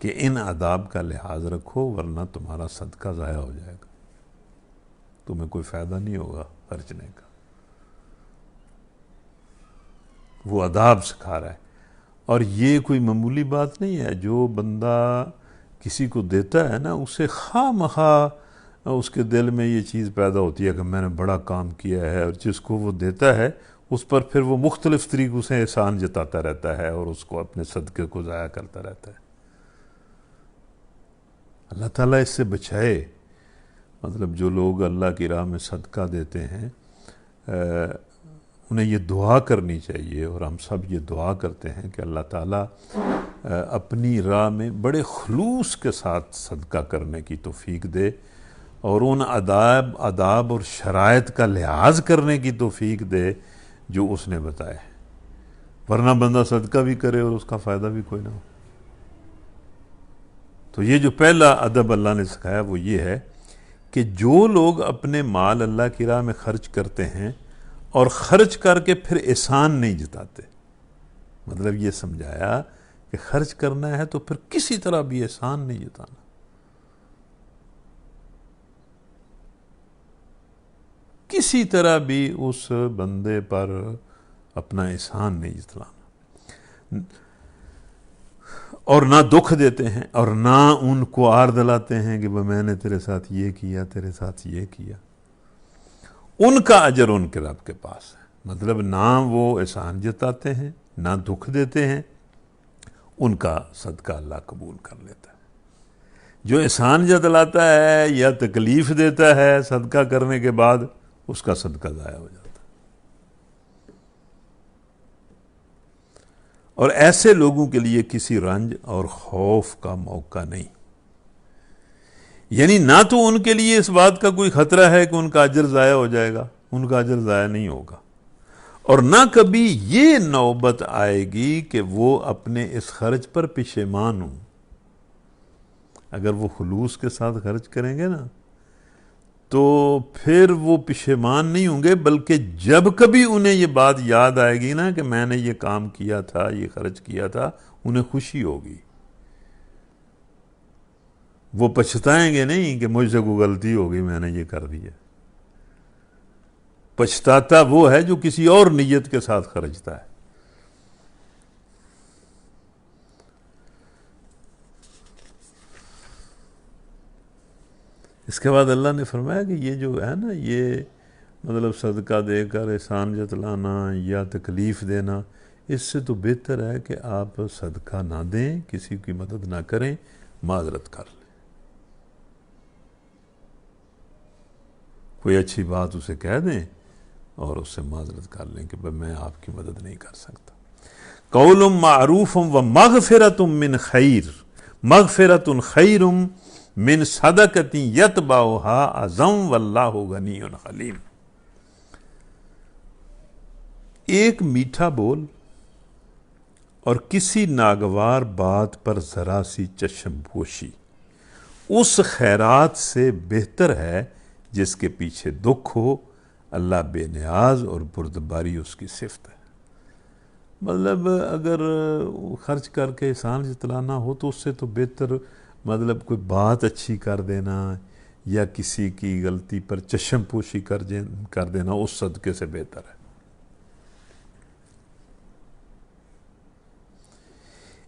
کہ ان آداب کا لحاظ رکھو ورنہ تمہارا صدقہ ضائع ہو جائے گا، تمہیں کوئی فائدہ نہیں ہوگا خرچنے کا۔ وہ آداب سکھا رہا ہے، اور یہ کوئی معمولی بات نہیں ہے۔ جو بندہ کسی کو دیتا ہے نا، اسے خواہ مخواہ اس کے دل میں یہ چیز پیدا ہوتی ہے کہ میں نے بڑا کام کیا ہے، اور جس کو وہ دیتا ہے اس پر پھر وہ مختلف طریقوں سے احسان جتاتا رہتا ہے اور اس کو اپنے صدقے کو ضائع کرتا رہتا ہے۔ اللہ تعالیٰ اس سے بچائے۔ مطلب جو لوگ اللہ کی راہ میں صدقہ دیتے ہیں انہیں یہ دعا کرنی چاہیے، اور ہم سب یہ دعا کرتے ہیں کہ اللہ تعالیٰ اپنی راہ میں بڑے خلوص کے ساتھ صدقہ کرنے کی توفیق دے، اور ان آداب اور شرائط کا لحاظ کرنے کی توفیق دے جو اس نے بتائے، ورنہ بندہ صدقہ بھی کرے اور اس کا فائدہ بھی کوئی نہ ہو۔ تو یہ جو پہلا ادب اللہ نے سکھایا وہ یہ ہے کہ جو لوگ اپنے مال اللہ کی راہ میں خرچ کرتے ہیں اور خرچ کر کے پھر احسان نہیں جتاتے، مطلب یہ سمجھایا کہ خرچ کرنا ہے تو پھر کسی طرح بھی احسان نہیں جتانا، کسی طرح بھی اس بندے پر اپنا احسان نہیں جتلانا، اور نہ دکھ دیتے ہیں اور نہ ان کو آر دلاتے ہیں کہ میں نے تیرے ساتھ یہ کیا، تیرے ساتھ یہ کیا۔ ان کا اجر ان کے رب کے پاس ہے، مطلب نہ وہ احسان جتاتے ہیں نہ دکھ دیتے ہیں، ان کا صدقہ اللہ قبول کر لیتا ہے۔ جو احسان جتلاتا ہے یا تکلیف دیتا ہے صدقہ کرنے کے بعد، اس کا صدقہ ضائع ہو جاتا ہے۔ اور ایسے لوگوں کے لیے کسی رنج اور خوف کا موقع نہیں۔ یعنی نہ تو ان کے لیے اس بات کا کوئی خطرہ ہے کہ ان کا اجر ضائع ہو جائے گا، ان کا اجر ضائع نہیں ہوگا، اور نہ کبھی یہ نوبت آئے گی کہ وہ اپنے اس خرچ پر پشیمان ہوں۔ اگر وہ خلوص کے ساتھ خرچ کریں گے نا تو پھر وہ پشیمان نہیں ہوں گے، بلکہ جب کبھی انہیں یہ بات یاد آئے گی نا کہ میں نے یہ کام کیا تھا، یہ خرچ کیا تھا، انہیں خوشی ہوگی۔ وہ پچھتائیں گے نہیں کہ مجھ سے کوئی غلطی ہوگی، میں نے یہ کر دیا۔ پچھتاتا وہ ہے جو کسی اور نیت کے ساتھ خرچتا ہے۔ اس کے بعد اللہ نے فرمایا کہ یہ جو ہے نا، یہ مطلب صدقہ دے کر احسان جتلانا یا تکلیف دینا، اس سے تو بہتر ہے کہ آپ صدقہ نہ دیں، کسی کی مدد نہ کریں، معذرت کر لیں، کوئی اچھی بات اسے کہہ دیں اور اس سے معذرت کر لیں کہ میں آپ کی مدد نہیں کر سکتا۔ قول معروف و مغفرۃ من خیر، مغفرۃ خیر من صدقۃ یتبعها اذی واللہ غنی حلیم۔ ایک میٹھا بول اور کسی ناگوار بات پر ذرا سی چشم پوشی اس خیرات سے بہتر ہے جس کے پیچھے دکھ ہو۔ اللہ بے نیاز اور بردباری اس کی صفت ہے۔ مطلب اگر خرچ کر کے احسان جتلانا ہو تو اس سے تو بہتر مطلب کوئی بات اچھی کر دینا یا کسی کی غلطی پر چشم پوشی کر دینا اس صدقے سے بہتر ہے۔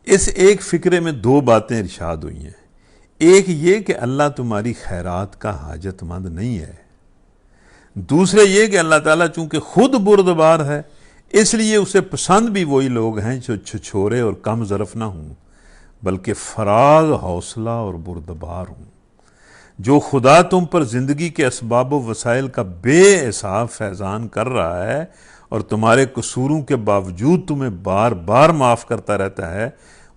اس ایک فکرے میں دو باتیں ارشاد ہوئی ہیں۔ ایک یہ کہ اللہ تمہاری خیرات کا حاجت مند نہیں ہے، دوسرے یہ کہ اللہ تعالیٰ چونکہ خود بردبار ہے اس لیے اسے پسند بھی وہی لوگ ہیں جو چھچھورے اور کم ظرف نہ ہوں بلکہ فراغ حوصلہ اور بردبار ہوں۔ جو خدا تم پر زندگی کے اسباب و وسائل کا بے حساب فیضان کر رہا ہے اور تمہارے قصوروں کے باوجود تمہیں بار بار معاف کرتا رہتا ہے،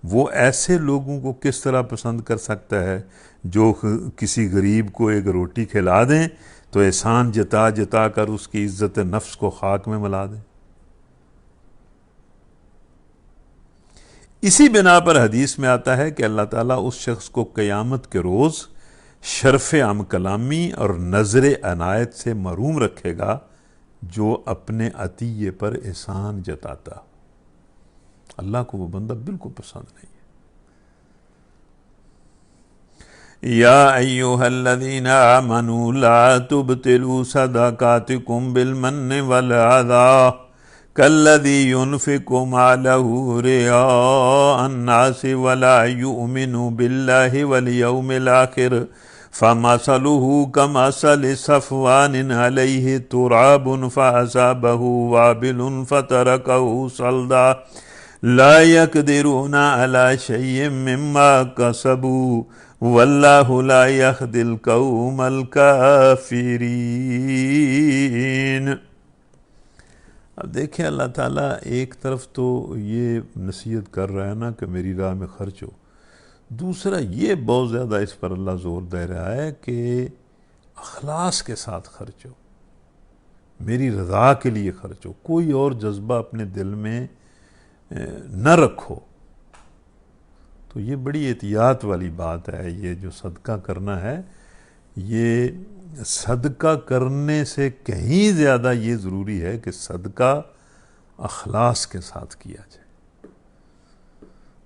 وہ ایسے لوگوں کو کس طرح پسند کر سکتا ہے جو کسی غریب کو ایک روٹی کھلا دیں تو احسان جتا جتا کر اس کی عزت نفس کو خاک میں ملا دیں۔ اسی بنا پر حدیث میں آتا ہے کہ اللہ تعالیٰ اس شخص کو قیامت کے روز شرف عام کلامی اور نظر عنایت سے محروم رکھے گا جو اپنے عطیے پر احسان جتاتا۔ اللہ کو وہ بندہ بالکل پسند نہیں ہے۔ یا ایھا الذین آمنوا لا تبطلوا صدقاتکم بالمن والعذی کالذی ينفق مالہ رئاء الناس ولا یؤمن باللہ والیوم الآخر فمثلہ کمثل صفوان علیہ تراب فأصابہ وابل فترکہ صلدا لا يقدرون على شيء مما كسبوا واللہ لا يهدي القوم الكافرین۔ اب دیکھیں اللہ تعالیٰ ایک طرف تو یہ نصیحت کر رہا ہے نا کہ میری راہ میں خرچ ہو، دوسرا یہ بہت زیادہ اس پر اللہ زور دے رہا ہے کہ اخلاص کے ساتھ خرچ ہو، میری رضا کے لیے خرچ ہو، کوئی اور جذبہ اپنے دل میں نہ رکھو۔ تو یہ بڑی احتیاط والی بات ہے۔ یہ جو صدقہ کرنا ہے، یہ صدقہ کرنے سے کہیں زیادہ یہ ضروری ہے کہ صدقہ اخلاص کے ساتھ کیا جائے،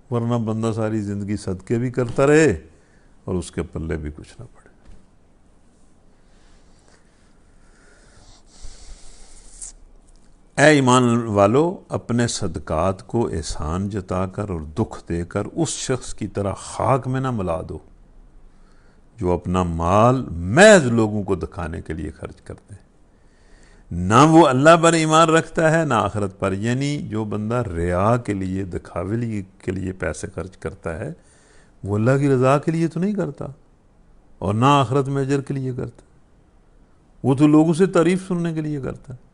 ورنہ بندہ ساری زندگی صدقے بھی کرتا رہے اور اس کے پلے بھی کچھ نہ پڑے۔ اے ایمان والو، اپنے صدقات کو احسان جتا کر اور دکھ دے کر اس شخص کی طرح خاک میں نہ ملا دو جو اپنا مال محض لوگوں کو دکھانے کے لیے خرچ کرتے ہیں۔ نہ وہ اللہ پر ایمان رکھتا ہے نہ آخرت پر، یعنی جو بندہ ریا کے لیے، دکھاوے کے لیے پیسے خرچ کرتا ہے وہ اللہ کی رضا کے لیے تو نہیں کرتا اور نہ آخرت میں اجر کے لیے کرتا، وہ تو لوگوں سے تعریف سننے کے لیے کرتا ہے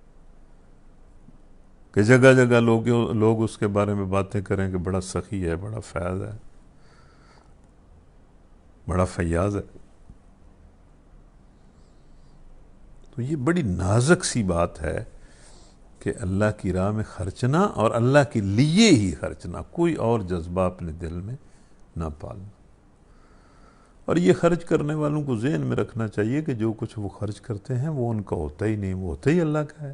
کہ جگہ جگہ لوگ اس کے بارے میں باتیں کریں کہ بڑا سخی ہے، بڑا فیاض ہے، بڑا فیاض ہے۔ تو یہ بڑی نازک سی بات ہے کہ اللہ کی راہ میں خرچنا اور اللہ کے لیے ہی خرچنا، کوئی اور جذبہ اپنے دل میں نہ پالنا۔ اور یہ خرچ کرنے والوں کو ذہن میں رکھنا چاہیے کہ جو کچھ وہ خرچ کرتے ہیں وہ ان کا ہوتا ہی نہیں، وہ ہوتا ہی اللہ کا ہے۔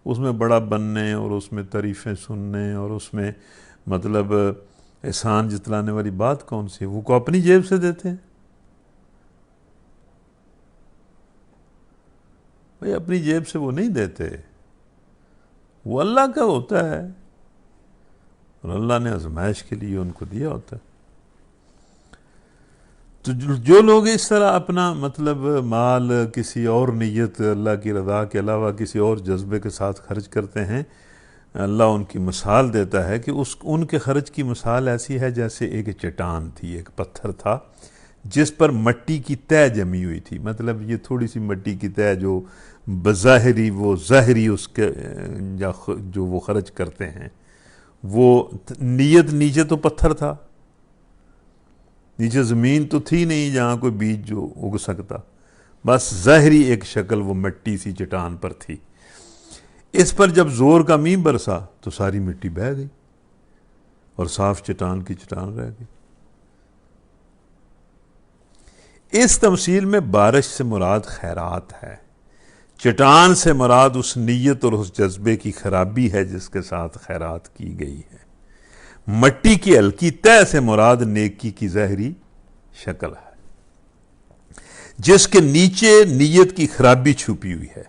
اس میں بڑا بننے اور اس میں تعریفیں سننے اور اس میں مطلب احسان جتلانے والی بات کون سی ہے؟ وہ کو اپنی جیب سے دیتے ہیں بھئی، اپنی جیب سے وہ نہیں دیتے، وہ اللہ کا ہوتا ہے اور اللہ نے آزمائش کے لیے ان کو دیا ہوتا ہے۔ تو جو لوگ اس طرح اپنا مطلب مال کسی اور نیت، اللہ کی رضا کے علاوہ کسی اور جذبے کے ساتھ خرچ کرتے ہیں، اللہ ان کی مثال دیتا ہے کہ ان کے خرچ کی مثال ایسی ہے جیسے ایک چٹان تھی، ایک پتھر تھا جس پر مٹی کی تہ جمی ہوئی تھی۔ مطلب یہ تھوڑی سی مٹی کی تہ جو بظاہری وہ ظاہری اس کے جو وہ خرچ کرتے ہیں، وہ نیت نیچے تو پتھر تھا، نیچے زمین تو تھی نہیں جہاں کوئی بیج جو اگ سکتا، بس ظاہری ایک شکل وہ مٹی سی چٹان پر تھی۔ اس پر جب زور کا مینہ برسا تو ساری مٹی بہہ گئی اور صاف چٹان کی چٹان رہ گئی۔ اس تمثیل میں بارش سے مراد خیرات ہے، چٹان سے مراد اس نیت اور اس جذبے کی خرابی ہے جس کے ساتھ خیرات کی گئی ہے، مٹی کی ہلکی تہ سے مراد نیکی کی ظاہری شکل ہے جس کے نیچے نیت کی خرابی چھپی ہوئی ہے۔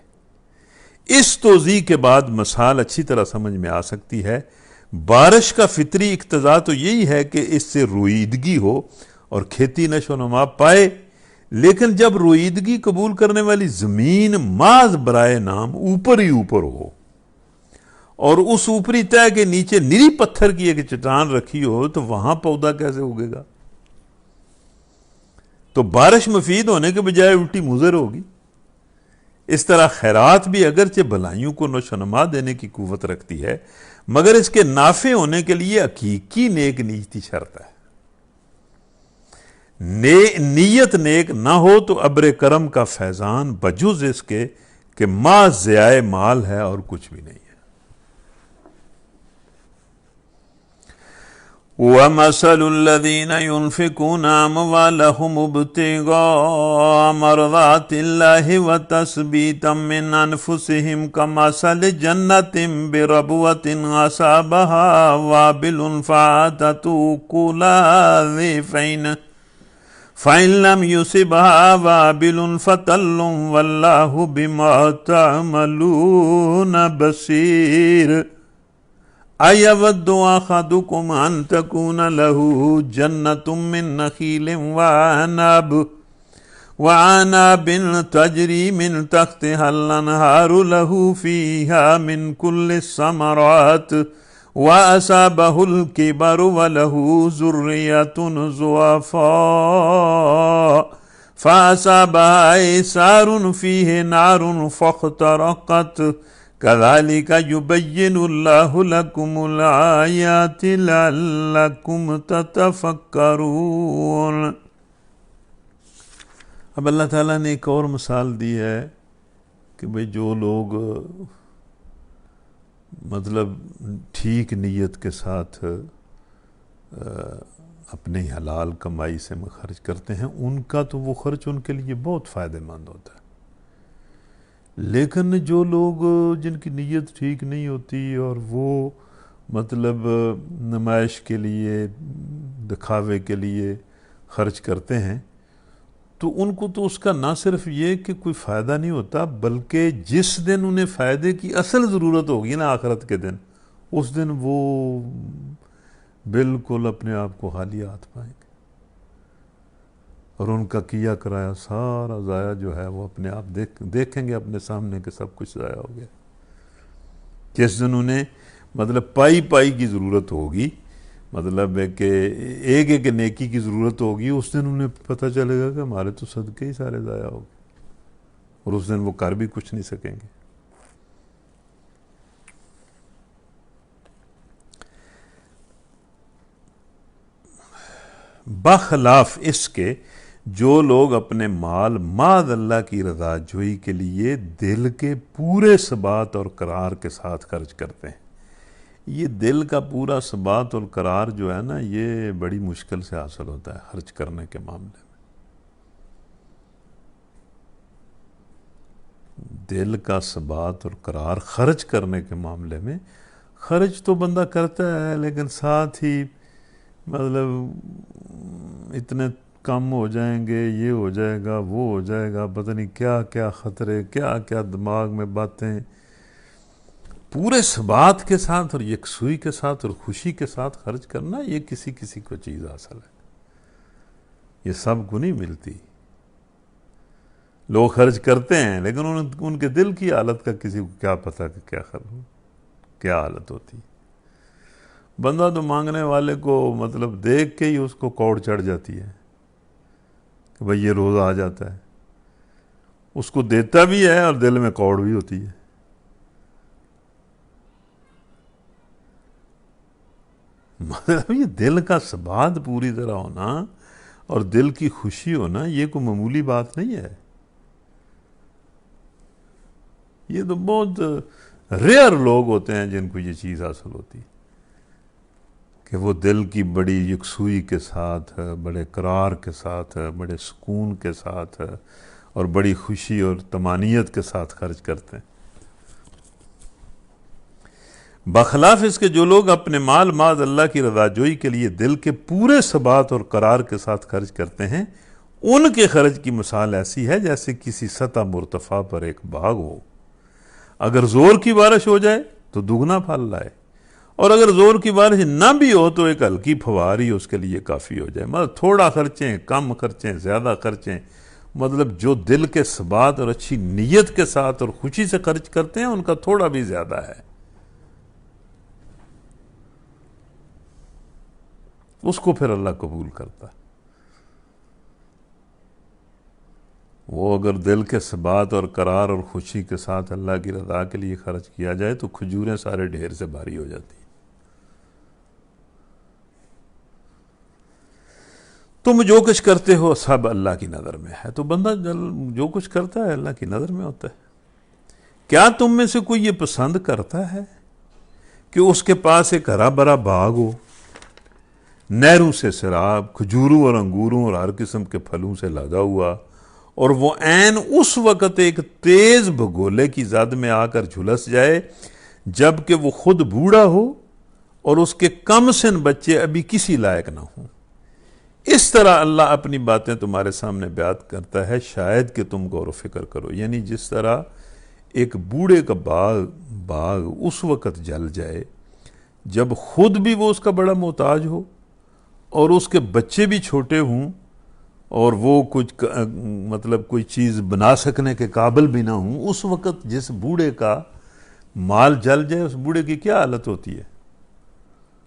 اس توضیح کے بعد مثال اچھی طرح سمجھ میں آ سکتی ہے۔ بارش کا فطری اقتضا تو یہی ہے کہ اس سے رویدگی ہو اور کھیتی نشو و نما پائے، لیکن جب رویدگی قبول کرنے والی زمین محض برائے نام اوپر ہی اوپر ہو اور اس اوپری تہ کے نیچے نری پتھر کی ایک چٹان رکھی ہو تو وہاں پودا کیسے اگے گا؟ تو بارش مفید ہونے کے بجائے الٹی مضر ہوگی۔ اس طرح خیرات بھی اگرچہ بھلائیوں کو نشو و نما دینے کی قوت رکھتی ہے، مگر اس کے نافع ہونے کے لیے حقیقی نیک نیتی شرط ہے۔ نیت نیک نہ ہو تو ابر کرم کا فیضان بجز اس کے کہ محض ضیاء مال ہے اور کچھ بھی نہیں ہے۔ وَمَثَلُ الَّذِينَ يُنْفِقُونَ أَمْوَالَهُمُ ابْتِغَاءَ مَرْضَاتِ اللَّهِ وَتَثْبِيتًا مِّنْ أَنفُسِهِمْ كَمَثَلِ جَنَّةٍ بِرَبْوَةٍ أَصَابَهَا وَابِلٌ فَآتَتْ أُكُلَهَا ضِعْفَيْنِ فَإِن لَّمْ يُصِبْهَا وَابِلٌ فَطَلٌّ وَاللَّهُ بِمَا تَعْمَلُونَ بَصِيرٌ۔ أَيَوَدُّ أَحَدُكُمْ أَن تَكُونَ لَهُ جَنَّةٌ مِّن نَخِيلٍ وَأَعْنَابٍ تَجْرِي مِن تَحْتِهَا الْأَنْهَارُ لَهُ فِيهَا مِن كُلِّ الثَّمَرَاتِ وَأَصَابَهُ الْكِبَرُ وَلَهُ ذُرِّيَّةٌ ضُعَفَاءُ فَأَصَابَهَا إِعْصَارٌ فِيهِ نَارٌ فَاحْتَرَقَتْ كَذَلِكَ يُبَيِّنُ اللَّهُ لَكُمُ الْآيَاتِ لَعَلَّكُمْ تَتَفَكَّرُونَ۔ اب اللہ تعالیٰ نے ایک اور مثال دی ہے کہ بھئی جو لوگ مطلب ٹھیک نیت کے ساتھ اپنی حلال کمائی سے خرچ کرتے ہیں، ان کا تو وہ خرچ ان کے لیے بہت فائدہ مند ہوتا ہے، لیکن جو لوگ جن کی نیت ٹھیک نہیں ہوتی اور وہ مطلب نمائش کے لیے، دکھاوے کے لیے خرچ کرتے ہیں، تو ان کو تو اس کا نہ صرف یہ کہ کوئی فائدہ نہیں ہوتا، بلکہ جس دن انہیں فائدے کی اصل ضرورت ہوگی نا، آخرت کے دن، اس دن وہ بالکل اپنے آپ کو خالی ہاتھ پائیں گے اور ان کا کیا کرایا سارا ضائع جو ہے وہ اپنے آپ دیکھیں گے اپنے سامنے کہ سب کچھ ضائع ہو گیا۔ جس دن انہیں مطلب پائی کی ضرورت ہوگی، مطلب ہے کہ ایک نیکی کی ضرورت ہوگی، اس دن انہیں پتہ چلے گا کہ ہمارے تو صدقے ہی سارے ضائع ہو گئے، اور اس دن وہ کر بھی کچھ نہیں سکیں گے۔ بخلاف اس کے جو لوگ اپنے مال معاذ اللہ کی رضا جوئی کے لیے دل کے پورے ثبات اور قرار کے ساتھ خرچ کرتے ہیں. یہ دل کا پورا ثبات اور قرار جو ہے نا، یہ بڑی مشکل سے حاصل ہوتا ہے خرچ کرنے کے معاملے میں. دل کا ثبات اور قرار خرچ کرنے کے معاملے میں، خرچ تو بندہ کرتا ہے لیکن ساتھ ہی مطلب اتنے کم ہو جائیں گے، یہ ہو جائے گا، وہ ہو جائے گا، پتہ نہیں کیا کیا خطرے، کیا کیا دماغ میں باتیں. پورے ثبات کے ساتھ اور یکسوئی کے ساتھ اور خوشی کے ساتھ خرچ کرنا، یہ کسی کسی کو چیز حاصل ہے، یہ سب کو نہیں ملتی. لوگ خرچ کرتے ہیں لیکن ان کے دل کی حالت کا کسی کو کیا پتہ کہ کیا حالت ہوتی. بندہ تو مانگنے والے کو مطلب دیکھ کے ہی اس کو کوڑ چڑھ جاتی ہے کہ بھئی یہ روز آ جاتا ہے، اس کو دیتا بھی ہے اور دل میں کوڑ بھی ہوتی ہے. مطلب یہ دل کا ثبات پوری طرح ہونا اور دل کی خوشی ہونا، یہ کوئی معمولی بات نہیں ہے. یہ تو بہت ریئر لوگ ہوتے ہیں جن کو یہ چیز حاصل ہوتی کہ وہ دل کی بڑی یکسوئی کے ساتھ، بڑے قرار کے ساتھ، بڑے سکون کے ساتھ اور بڑی خوشی اور طمانینت کے ساتھ خرچ کرتے ہیں. بخلاف اس کے جو لوگ اپنے مال معاذ اللہ کی رضا جوئی کے لیے دل کے پورے ثبات اور قرار کے ساتھ خرچ کرتے ہیں، ان کے خرچ کی مثال ایسی ہے جیسے کسی سطح مرتفع پر ایک باغ ہو. اگر زور کی بارش ہو جائے تو دگنا پھل لائے، اور اگر زور کی بارش نہ بھی ہو تو ایک ہلکی پھواری اس کے لیے کافی ہو جائے. مطلب تھوڑا خرچیں، کم خرچیں، زیادہ خرچیں، مطلب جو دل کے ثبات اور اچھی نیت کے ساتھ اور خوشی سے خرچ کرتے ہیں ان کا تھوڑا بھی زیادہ ہے، اس کو پھر اللہ قبول کرتا ہے. وہ اگر دل کے ثبات اور قرار اور خوشی کے ساتھ اللہ کی رضا کے لیے خرچ کیا جائے تو کھجوریں سارے ڈھیر سے بھاری ہو جاتی ہیں. تم جو کچھ کرتے ہو سب اللہ کی نظر میں ہے. تو بندہ جو کچھ کرتا ہے اللہ کی نظر میں ہوتا ہے. کیا تم میں سے کوئی یہ پسند کرتا ہے کہ اس کے پاس ایک ہرا بھرا باغ ہو، نہروں سے سیراب، کھجوروں اور انگوروں اور ہر قسم کے پھلوں سے لدا ہوا، اور وہ عین اس وقت ایک تیز بھگولے کی زد میں آ کر جھلس جائے جب کہ وہ خود بوڑھا ہو اور اس کے کم سن بچے ابھی کسی لائق نہ ہوں. اس طرح اللہ اپنی باتیں تمہارے سامنے بیان کرتا ہے شاید کہ تم غور و فکر کرو. یعنی جس طرح ایک بوڑھے کا باغ اس وقت جل جائے جب خود بھی وہ اس کا بڑا محتاج ہو اور اس کے بچے بھی چھوٹے ہوں اور وہ کچھ مطلب کوئی چیز بنا سکنے کے قابل بھی نہ ہوں، اس وقت جس بوڑھے کا مال جل جائے اس بوڑھے کی کیا حالت ہوتی ہے.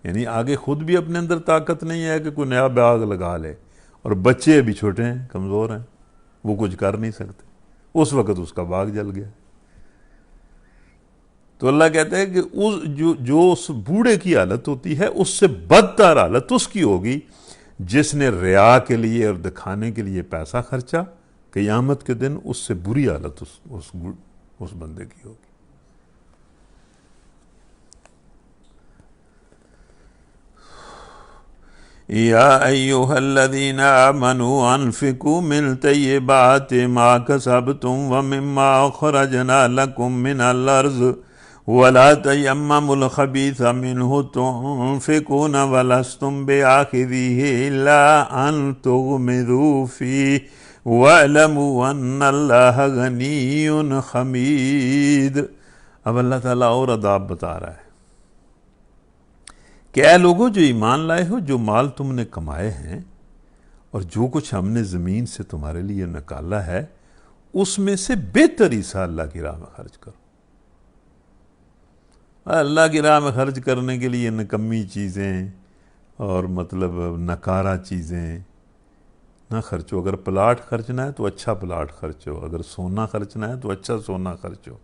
یعنی آگے خود بھی اپنے اندر طاقت نہیں ہے کہ کوئی نیا باغ لگا لے، اور بچے ابھی چھوٹے ہیں، کمزور ہیں، وہ کچھ کر نہیں سکتے. اس وقت اس کا باغ جل گیا. تو اللہ کہتا ہے کہ جو اس بوڑھے کی حالت ہوتی ہے اس سے بدتر حالت اس کی ہوگی جس نے ریا کے لیے اور دکھانے کے لیے پیسہ خرچا. قیامت کے دن اس سے بری حالت اس بندے کی ہوگی. یا ایھا الذین آمنوا انفقوا من طیبات ما کسبتم ومما اخرجنا لکم من الارض ولا تیمموا الخبیث منہ تنفقون ولستم بآخذیہ الا ان تغمضوا فیہ واعلموا ان اللہ غنی حمید. اب اللہ تعالیٰ اور آداب بتا رہا ہے کہ اے لوگوں جو ایمان لائے ہو، جو مال تم نے کمائے ہیں اور جو کچھ ہم نے زمین سے تمہارے لیے نکالا ہے اس میں سے بہتر حصہ اللہ کی راہ میں خرچ کرو. اللہ کی راہ میں خرچ کرنے کے لیے نکمی چیزیں اور مطلب نکارہ چیزیں نہ خرچو. اگر پلاٹ خرچنا ہے تو اچھا پلاٹ خرچو، اگر سونا خرچنا ہے تو اچھا سونا خرچو،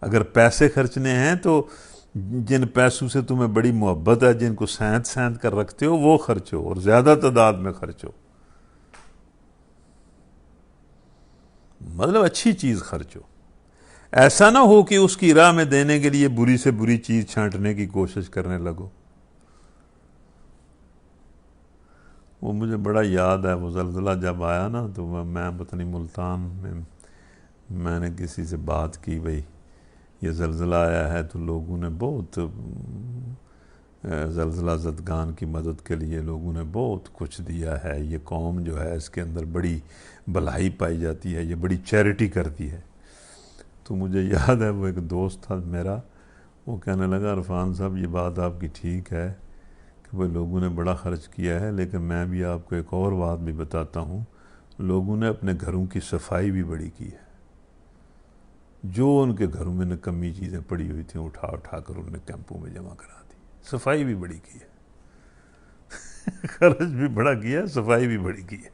اگر پیسے خرچنے ہیں تو جن پیسوں سے تمہیں بڑی محبت ہے، جن کو سینت کر رکھتے ہو وہ خرچو اور زیادہ تعداد میں خرچو. مطلب اچھی چیز خرچ ہو، ایسا نہ ہو کہ اس کی راہ میں دینے کے لیے بری سے بری چیز چھانٹنے کی کوشش کرنے لگو۔ وہ مجھے بڑا یاد ہے، وہ زلزلہ جب آیا نا تو میں پتہ ملتان میں نے کسی سے بات کی، بھئی یہ زلزلہ آیا ہے تو لوگوں نے بہت زلزلہ زدگان کی مدد کے لیے لوگوں نے بہت کچھ دیا ہے، یہ قوم جو ہے اس کے اندر بڑی بھلائی پائی جاتی ہے، یہ بڑی چیریٹی کرتی ہے۔ تو مجھے یاد ہے وہ ایک دوست تھا میرا، وہ کہنے لگا عرفان صاحب یہ بات آپ کی ٹھیک ہے کہ وہ لوگوں نے بڑا خرچ کیا ہے، لیکن میں بھی آپ کو ایک اور بات بھی بتاتا ہوں، لوگوں نے اپنے گھروں کی صفائی بھی بڑی کی ہے۔ جو ان کے گھروں میں نکمی چیزیں پڑی ہوئی تھیں اٹھا اٹھا کر انہوں نے کیمپوں میں جمع کرا دی، صفائی بھی بڑی کی ہے خرچ بھی بڑا کیا ہے، صفائی بھی بڑی کی ہے۔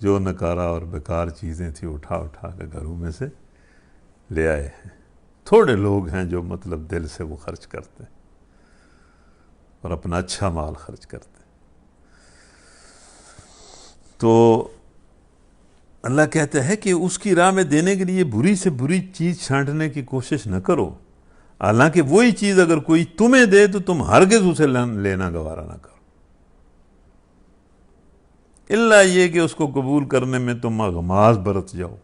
جو نکارہ اور بیکار چیزیں تھیں اٹھا اٹھا کے گھروں میں سے لے آئے ہیں۔ تھوڑے لوگ ہیں جو مطلب دل سے وہ خرچ کرتے ہیں اور اپنا اچھا مال خرچ کرتے ہیں۔ تو اللہ کہتا ہے کہ اس کی راہ میں دینے کے لیے بری سے بری چیز چھانٹنے کی کوشش نہ کرو، حالانکہ وہی چیز اگر کوئی تمہیں دے تو تم ہرگز اسے لینا گوارا نہ کرو، الا یہ کہ اس کو قبول کرنے میں تم اغماض برت جاؤ۔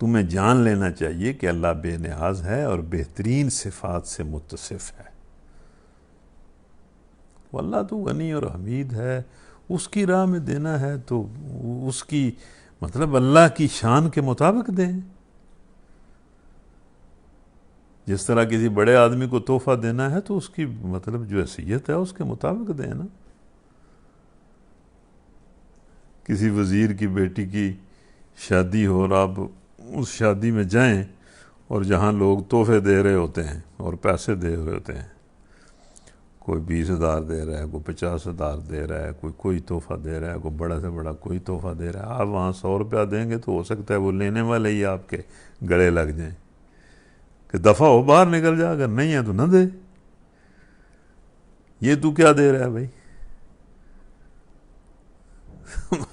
تمہیں جان لینا چاہیے کہ اللہ بے نیاز ہے اور بہترین صفات سے متصف ہے۔ واللہ تو غنی اور حمید ہے، اس کی راہ میں دینا ہے تو اس کی مطلب اللہ کی شان کے مطابق دیں۔ جس طرح کسی بڑے آدمی کو تحفہ دینا ہے تو اس کی مطلب جو حیثیت ہے اس کے مطابق دیں نا۔ کسی وزیر کی بیٹی کی شادی ہو اور آپ اس شادی میں جائیں اور جہاں لوگ تحفے دے رہے ہوتے ہیں اور پیسے دے رہے ہوتے ہیں، کوئی 20,000 دے رہا ہے، کوئی 50,000 دے رہا ہے، کوئی تحفہ دے رہا ہے، کوئی بڑا سے بڑا کوئی تحفہ دے رہا ہے، آپ وہاں 100 روپیہ دیں گے تو ہو سکتا ہے وہ لینے والے ہی آپ کے گلے لگ جائیں کہ دفعہ ہو باہر نکل جا، اگر نہیں ہے تو نہ دے، یہ تو کیا دے رہا ہے بھائی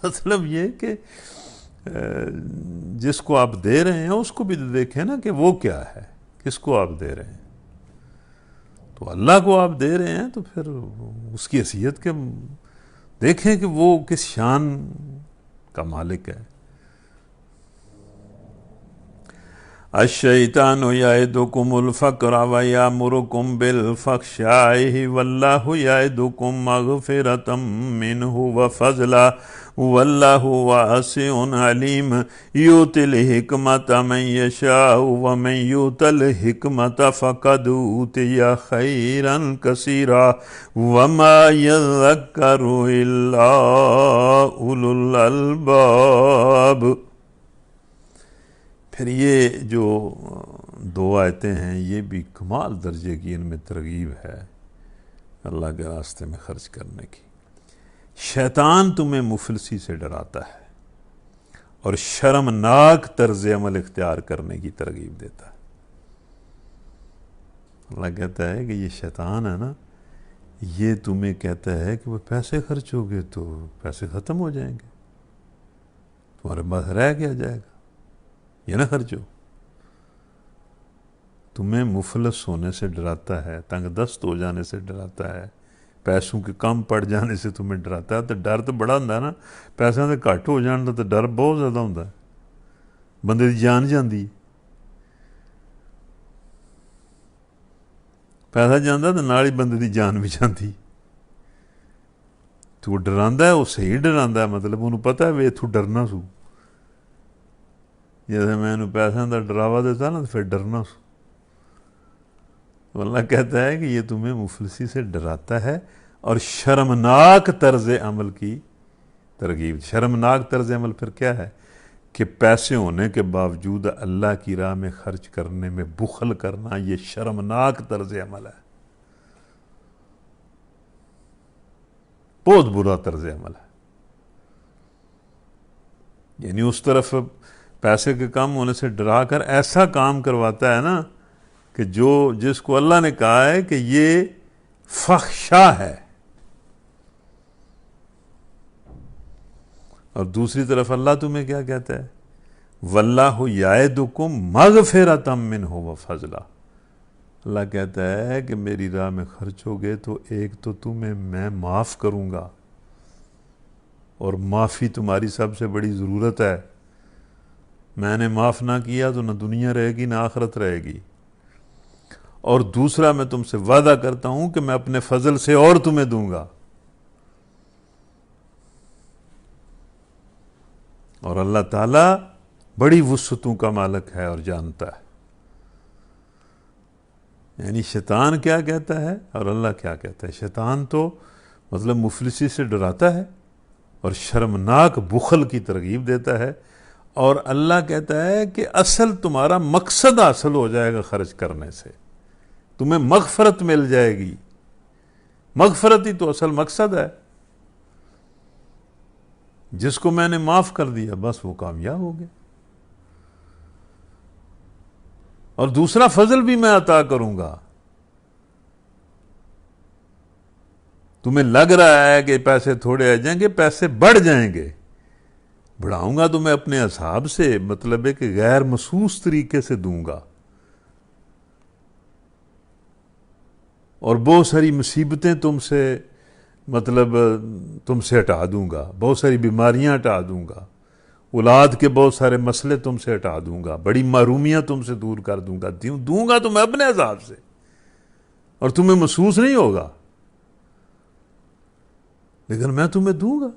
مطلب یہ کہ جس کو آپ دے رہے ہیں اس کو بھی دیکھیں نا کہ وہ کیا ہے، کس کو آپ دے رہے ہیں۔ تو اللہ کو آپ دے رہے ہیں تو پھر اس کی حیثیت کے دیکھیں کہ وہ کس شان کا مالک ہے۔ الشیطان یعدکم الفقر ویامرکم بالفحشاء واللہ یعدکم مغفرۃ منہ وفضلا واللہ واسع علیم یؤتی الحکمۃ من یشاء ومن یؤت الحکمۃ فقد اوتی خیرا کثیرا وما یذکر الا اولو الالباب۔ پھر یہ جو 2 آیتیں ہیں یہ بھی کمال درجے کی ان میں ترغیب ہے اللہ کے راستے میں خرچ کرنے کی۔ شیطان تمہیں مفلسی سے ڈراتا ہے اور شرمناک طرز عمل اختیار کرنے کی ترغیب دیتا ہے۔ اللہ کہتا ہے کہ یہ شیطان ہے نا، یہ تمہیں کہتا ہے کہ وہ پیسے خرچ ہو گے تو پیسے ختم ہو جائیں گے، تمہارے پاس رہ کیا جائے گا، یہ نہ خرچ ہو۔ تمہیں مفلس ہونے سے ڈراتا ہے، تنگ دست ہو جانے سے ڈراتا ہے، پیسوں کے کم پڑ جانے سے تمہیں ڈراتا ہے۔ تو ڈر تو بڑا ہوں نا، پیسوں سے گھٹ ہو جانے تو ڈر بہت زیادہ ہوں، بندے دی جان جاندی، پیسہ جانا تو نال ہی بندے دی جان بھی جاندی۔ تو وہ ڈراندا ہے، وہ صحیح ڈراندا ہے، مطلب انہوں پتہ ہے وہ اتھوں ڈرنا سو، جیسے میں انہوں پیسوں کا ڈراوا دیتا نا تو پھر ڈرنا سو۔ اللہ کہتا ہے کہ یہ تمہیں مفلسی سے ڈراتا ہے اور شرمناک طرز عمل کی ترغیب۔ شرمناک طرز عمل پھر کیا ہے کہ پیسے ہونے کے باوجود اللہ کی راہ میں خرچ کرنے میں بخل کرنا، یہ شرمناک طرز عمل ہے، بہت برا طرز عمل ہے۔ یعنی اس طرف پیسے کے کم ہونے سے ڈرا کر ایسا کام کرواتا ہے نا کہ جس کو اللہ نے کہا ہے کہ یہ فحشا ہے، اور دوسری طرف اللہ تمہیں کیا کہتا ہے؟ واللہ یعدکم مغفرۃ منہ وفضلا، اللہ کہتا ہے کہ میری راہ میں خرچ ہوگے تو ایک تو تمہیں میں معاف کروں گا، اور معافی تمہاری سب سے بڑی ضرورت ہے، میں نے معاف نہ کیا تو نہ دنیا رہے گی نہ آخرت رہے گی، اور دوسرا میں تم سے وعدہ کرتا ہوں کہ میں اپنے فضل سے اور تمہیں دوں گا۔ اور اللہ تعالیٰ بڑی وسعتوں کا مالک ہے اور جانتا ہے۔ یعنی شیطان کیا کہتا ہے اور اللہ کیا کہتا ہے؟ شیطان تو مطلب مفلسی سے ڈراتا ہے اور شرمناک بخل کی ترغیب دیتا ہے، اور اللہ کہتا ہے کہ اصل تمہارا مقصد حاصل ہو جائے گا خرچ کرنے سے، تمہیں مغفرت مل جائے گی، مغفرت ہی تو اصل مقصد ہے۔ جس کو میں نے معاف کر دیا بس وہ کامیاب ہو گیا، اور دوسرا فضل بھی میں عطا کروں گا۔ تمہیں لگ رہا ہے کہ پیسے تھوڑے آ جائیں گے، پیسے بڑھ جائیں گے، بڑھاؤں گا تو میں اپنے حساب سے، مطلب ہے کہ غیر محسوس طریقے سے دوں گا، اور بہت ساری مصیبتیں تم سے ہٹا دوں گا، بہت ساری بیماریاں ہٹا دوں گا، اولاد کے بہت سارے مسئلے تم سے ہٹا دوں گا، بڑی محرومیاں تم سے دور کر دوں گا، دوں گا تو میں اپنے حساب سے، اور تمہیں محسوس نہیں ہوگا، لیکن میں تمہیں دوں گا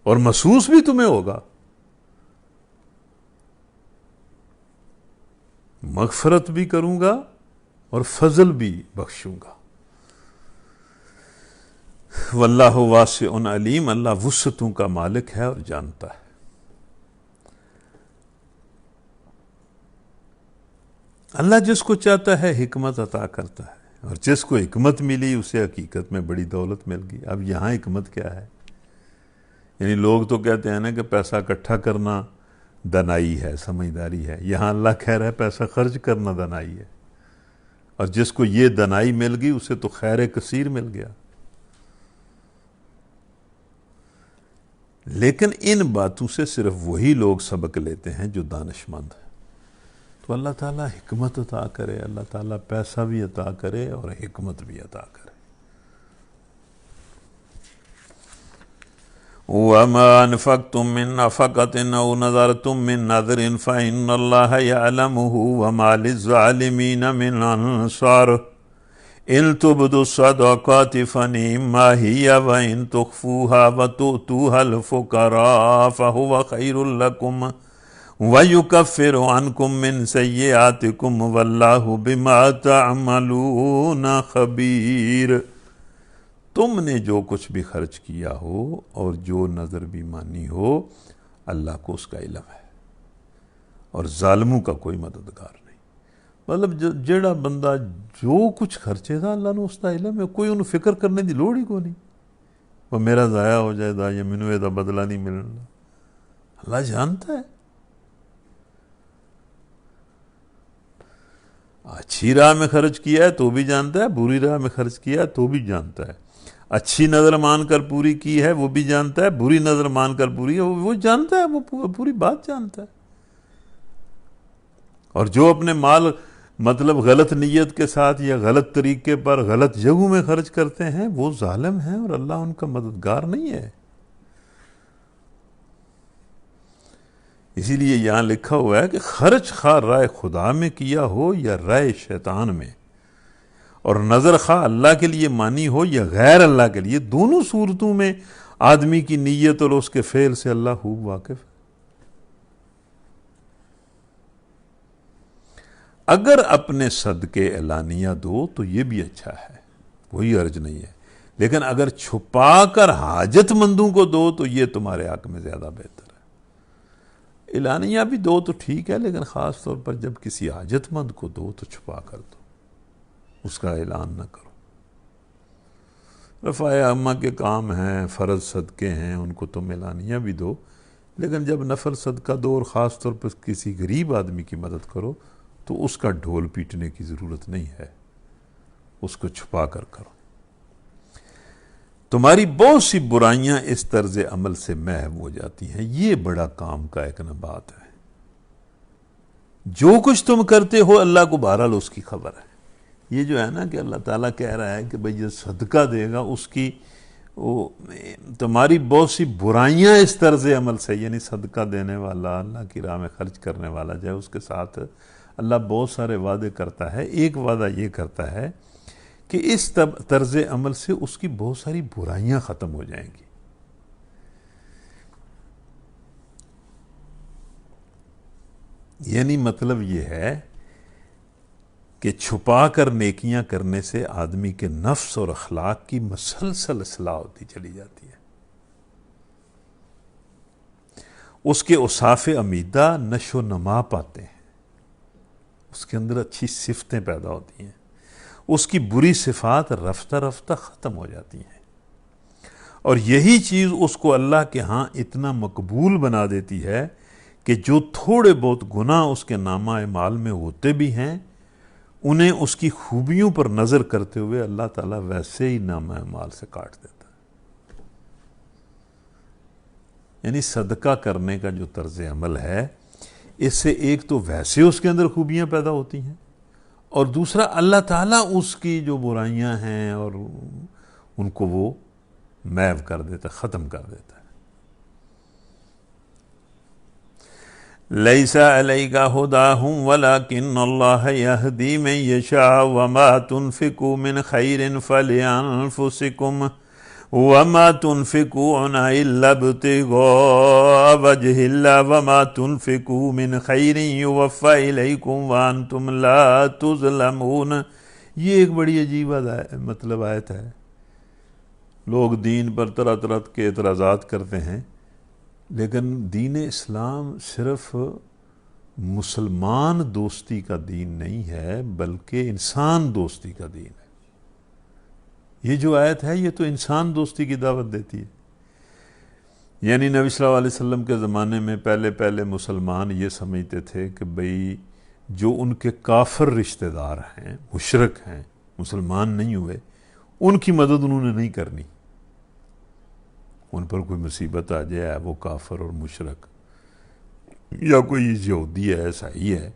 اور محسوس بھی تمہیں ہوگا۔ مغفرت بھی کروں گا اور فضل بھی بخشوں گا۔ واللہ واسع علیم، اللہ وسعتوں کا مالک ہے اور جانتا ہے۔ اللہ جس کو چاہتا ہے حکمت عطا کرتا ہے، اور جس کو حکمت ملی اسے حقیقت میں بڑی دولت مل گئی۔ اب یہاں حکمت کیا ہے؟ یعنی لوگ تو کہتے ہیں نا کہ پیسہ اکٹھا کرنا دانائی ہے، سمجھداری ہے، یہاں اللہ کہہ رہا ہے پیسہ خرچ کرنا دانائی ہے، اور جس کو یہ دانائی مل گئی اسے تو خیر کثیر مل گیا۔ لیکن ان باتوں سے صرف وہی لوگ سبق لیتے ہیں جو دانش مند ہیں۔ تو اللہ تعالیٰ حکمت عطا کرے، اللہ تعالیٰ پیسہ بھی عطا کرے اور حکمت بھی عطا کرے۔ وَمَا أَنفَقْتُم مِّن نَّفَقَةٍ أَوْ نَذَرْتُم مِّن نَّذْرٍ فَإِنَّ اللَّهَ يَعْلَمُهُ وَمَا لِلظَّالِمِينَ مِنْ أَنصَارٍ إِن تُبْدُوا الصَّدَقَاتِ فَنِعِمَّا هِيَ وَإِن تُخْفُوهَا وَتُؤْتُوهَا الْفُقَرَاءَ فَهُوَ خَيْرٌ لَّكُمْ وَيُكَفِّرُ عَنْكُم مِّن سَيِّئَاتِكُمْ وَاللَّهُ بِمَا تَعْمَلُونَ خَبِيرٌ۔ تم نے جو کچھ بھی خرچ کیا ہو اور جو نظر بھی مانی ہو، اللہ کو اس کا علم ہے، اور ظالموں کا کوئی مددگار نہیں۔ مطلب جیڑا بندہ جو کچھ خرچے دا اللہ نے اس کا علم ہے، کوئی انہوں فکر کرنے دی لوڑ ہی کو نہیں، وہ میرا ضائع ہو جائے دا یا مینوں دا بدلہ نہیں ملنا، اللہ جانتا ہے۔ اچھی راہ میں خرچ کیا ہے تو بھی جانتا ہے، بری راہ میں خرچ کیا ہے تو بھی جانتا ہے، اچھی نظر مان کر پوری کی ہے وہ بھی جانتا ہے، بری نظر مان کر پوری ہے وہ جانتا ہے، وہ پوری بات جانتا ہے۔ اور جو اپنے مال مطلب غلط نیت کے ساتھ یا غلط طریقے پر غلط جگہوں میں خرچ کرتے ہیں وہ ظالم ہیں، اور اللہ ان کا مددگار نہیں ہے۔ اسی لیے یہاں لکھا ہوا ہے کہ خرچ خواہ رائے خدا میں کیا ہو یا رائے شیطان میں، اور نظر خواہ اللہ کے لیے مانی ہو یا غیر اللہ کے لیے، دونوں صورتوں میں آدمی کی نیت اور اس کے فعل سے اللہ خوب واقف ہے۔ اگر اپنے صدقے اعلانیہ دو تو یہ بھی اچھا ہے، کوئی حرج نہیں ہے، لیکن اگر چھپا کر حاجت مندوں کو دو تو یہ تمہارے حق میں زیادہ بہتر ہے۔ اعلانیہ بھی دو تو ٹھیک ہے، لیکن خاص طور پر جب کسی حاجت مند کو دو تو چھپا کر دو، اس کا اعلان نہ کرو۔ رفع عامہ کے کام ہیں، فرض صدقے ہیں، ان کو تم اعلانیہ بھی دو، لیکن جب نفل صدقہ دو اور خاص طور پر کسی غریب آدمی کی مدد کرو تو اس کا ڈھول پیٹنے کی ضرورت نہیں ہے، اس کو چھپا کر کرو۔ تمہاری بہت سی برائیاں اس طرز عمل سے محو ہو جاتی ہیں۔ یہ بڑا کام کا ایک بات ہے۔ جو کچھ تم کرتے ہو اللہ کو بہرحال اس کی خبر ہے۔ یہ جو ہے نا کہ اللہ تعالیٰ کہہ رہا ہے کہ بھئی جو صدقہ دے گا اس کی تمہاری بہت سی برائیاں اس طرز عمل سے، یعنی صدقہ دینے والا، اللہ کی راہ میں خرچ کرنے والا جو ہے، اس کے ساتھ اللہ بہت سارے وعدے کرتا ہے۔ ایک وعدہ یہ کرتا ہے کہ اس طرز عمل سے اس کی بہت ساری برائیاں ختم ہو جائیں گی۔ یعنی مطلب یہ ہے کہ چھپا کر نیکیاں کرنے سے آدمی کے نفس اور اخلاق کی مسلسل اصلاح ہوتی چلی جاتی ہے۔ اس کے اوصاف امیدہ نشو و نما پاتے ہیں، اس کے اندر اچھی صفتیں پیدا ہوتی ہیں، اس کی بری صفات رفتہ رفتہ ختم ہو جاتی ہیں، اور یہی چیز اس کو اللہ کے ہاں اتنا مقبول بنا دیتی ہے کہ جو تھوڑے بہت گناہ اس کے نامہ اعمال میں ہوتے بھی ہیں، انہیں اس کی خوبیوں پر نظر کرتے ہوئے اللہ تعالیٰ ویسے ہی نامہ اعمال سے کاٹ دیتا ہے۔ یعنی صدقہ کرنے کا جو طرز عمل ہے، اس سے ایک تو ویسے اس کے اندر خوبیاں پیدا ہوتی ہیں، اور دوسرا اللہ تعالیٰ اس کی جو برائیاں ہیں اور ان کو وہ محو کر دیتا ہے، ختم کر دیتا ہے۔ لَيْسَ عَلَيْكَ هُدَاهُمْ وَلَكِنَّ اللَّهَ يَهْدِي مَن يَشَاءُ وَمَا تُنْفِقُوا مِنْ خَيْرٍ فَلِأَنفُسِكُمْ وَمَا تُنْفِقُونَ إِلَّا ابْتِغَاءَ وَجْهِ اللَّهِ وَمَا تُنْفِقُوا مِنْ خَيْرٍ يُوَفَّ إِلَيْكُمْ وَأَنْتُمْ لَا تُظْلَمُونَ۔ یہ ایک بڑی عجیب آیت ہے۔ لوگ دین پر طرح طرح کے اعتراضات کرتے ہیں، لیکن دین اسلام صرف مسلمان دوستی کا دین نہیں ہے، بلکہ انسان دوستی کا دین ہے۔ یہ جو آیت ہے یہ تو انسان دوستی کی دعوت دیتی ہے۔ یعنی نبی صلی اللہ علیہ وسلم کے زمانے میں پہلے مسلمان یہ سمجھتے تھے کہ بھئی جو ان کے کافر رشتہ دار ہیں، مشرک ہیں، مسلمان نہیں ہوئے، ان کی مدد انہوں نے نہیں کرنی۔ ان پر کوئی مصیبت آ جائے، وہ کافر اور مشرک، یا کوئی یہودی ہے، عیسائی ہے،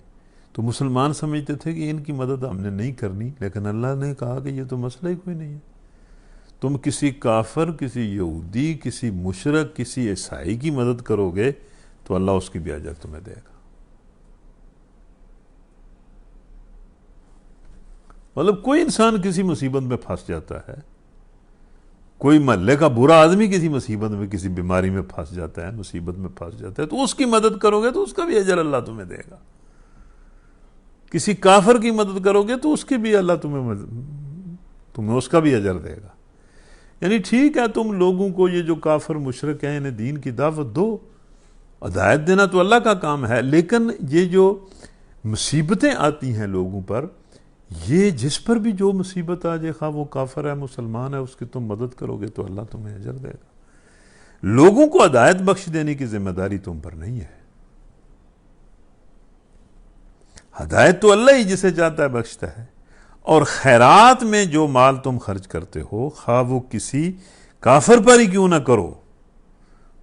تو مسلمان سمجھتے تھے کہ ان کی مدد ہم نے نہیں کرنی۔ لیکن اللہ نے کہا کہ یہ تو مسئلہ ہی کوئی نہیں ہے۔ تم کسی کافر، کسی یہودی، کسی مشرک، کسی عیسائی کی مدد کرو گے تو اللہ اس کی بھی اجر تمہیں دے گا۔ مطلب کوئی انسان کسی مصیبت میں پھنس جاتا ہے، کوئی محلے کا برا آدمی کسی مصیبت میں، کسی بیماری میں پھنس جاتا ہے، مصیبت میں پھنس جاتا ہے، تو اس کی مدد کرو گے تو اس کا بھی اجر اللہ تمہیں دے گا۔ کسی کافر کی مدد کرو گے تو اس کی بھی اللہ تمہیں اس کا بھی اجر دے گا۔ یعنی ٹھیک ہے، تم لوگوں کو یہ جو کافر مشرک ہیں انہیں دین کی دعوت دو، ہدایت دینا تو اللہ کا کام ہے، لیکن یہ جو مصیبتیں آتی ہیں لوگوں پر، یہ جس پر بھی جو مصیبت آ جائے، خواہ وہ کافر ہے مسلمان ہے، اس کی تم مدد کرو گے تو اللہ تمہیں اجر دے گا۔ لوگوں کو ہدایت بخش دینے کی ذمہ داری تم پر نہیں ہے۔ ہدایت تو اللہ ہی جسے چاہتا ہے بخشتا ہے، اور خیرات میں جو مال تم خرچ کرتے ہو، خواہ وہ کسی کافر پر ہی کیوں نہ کرو،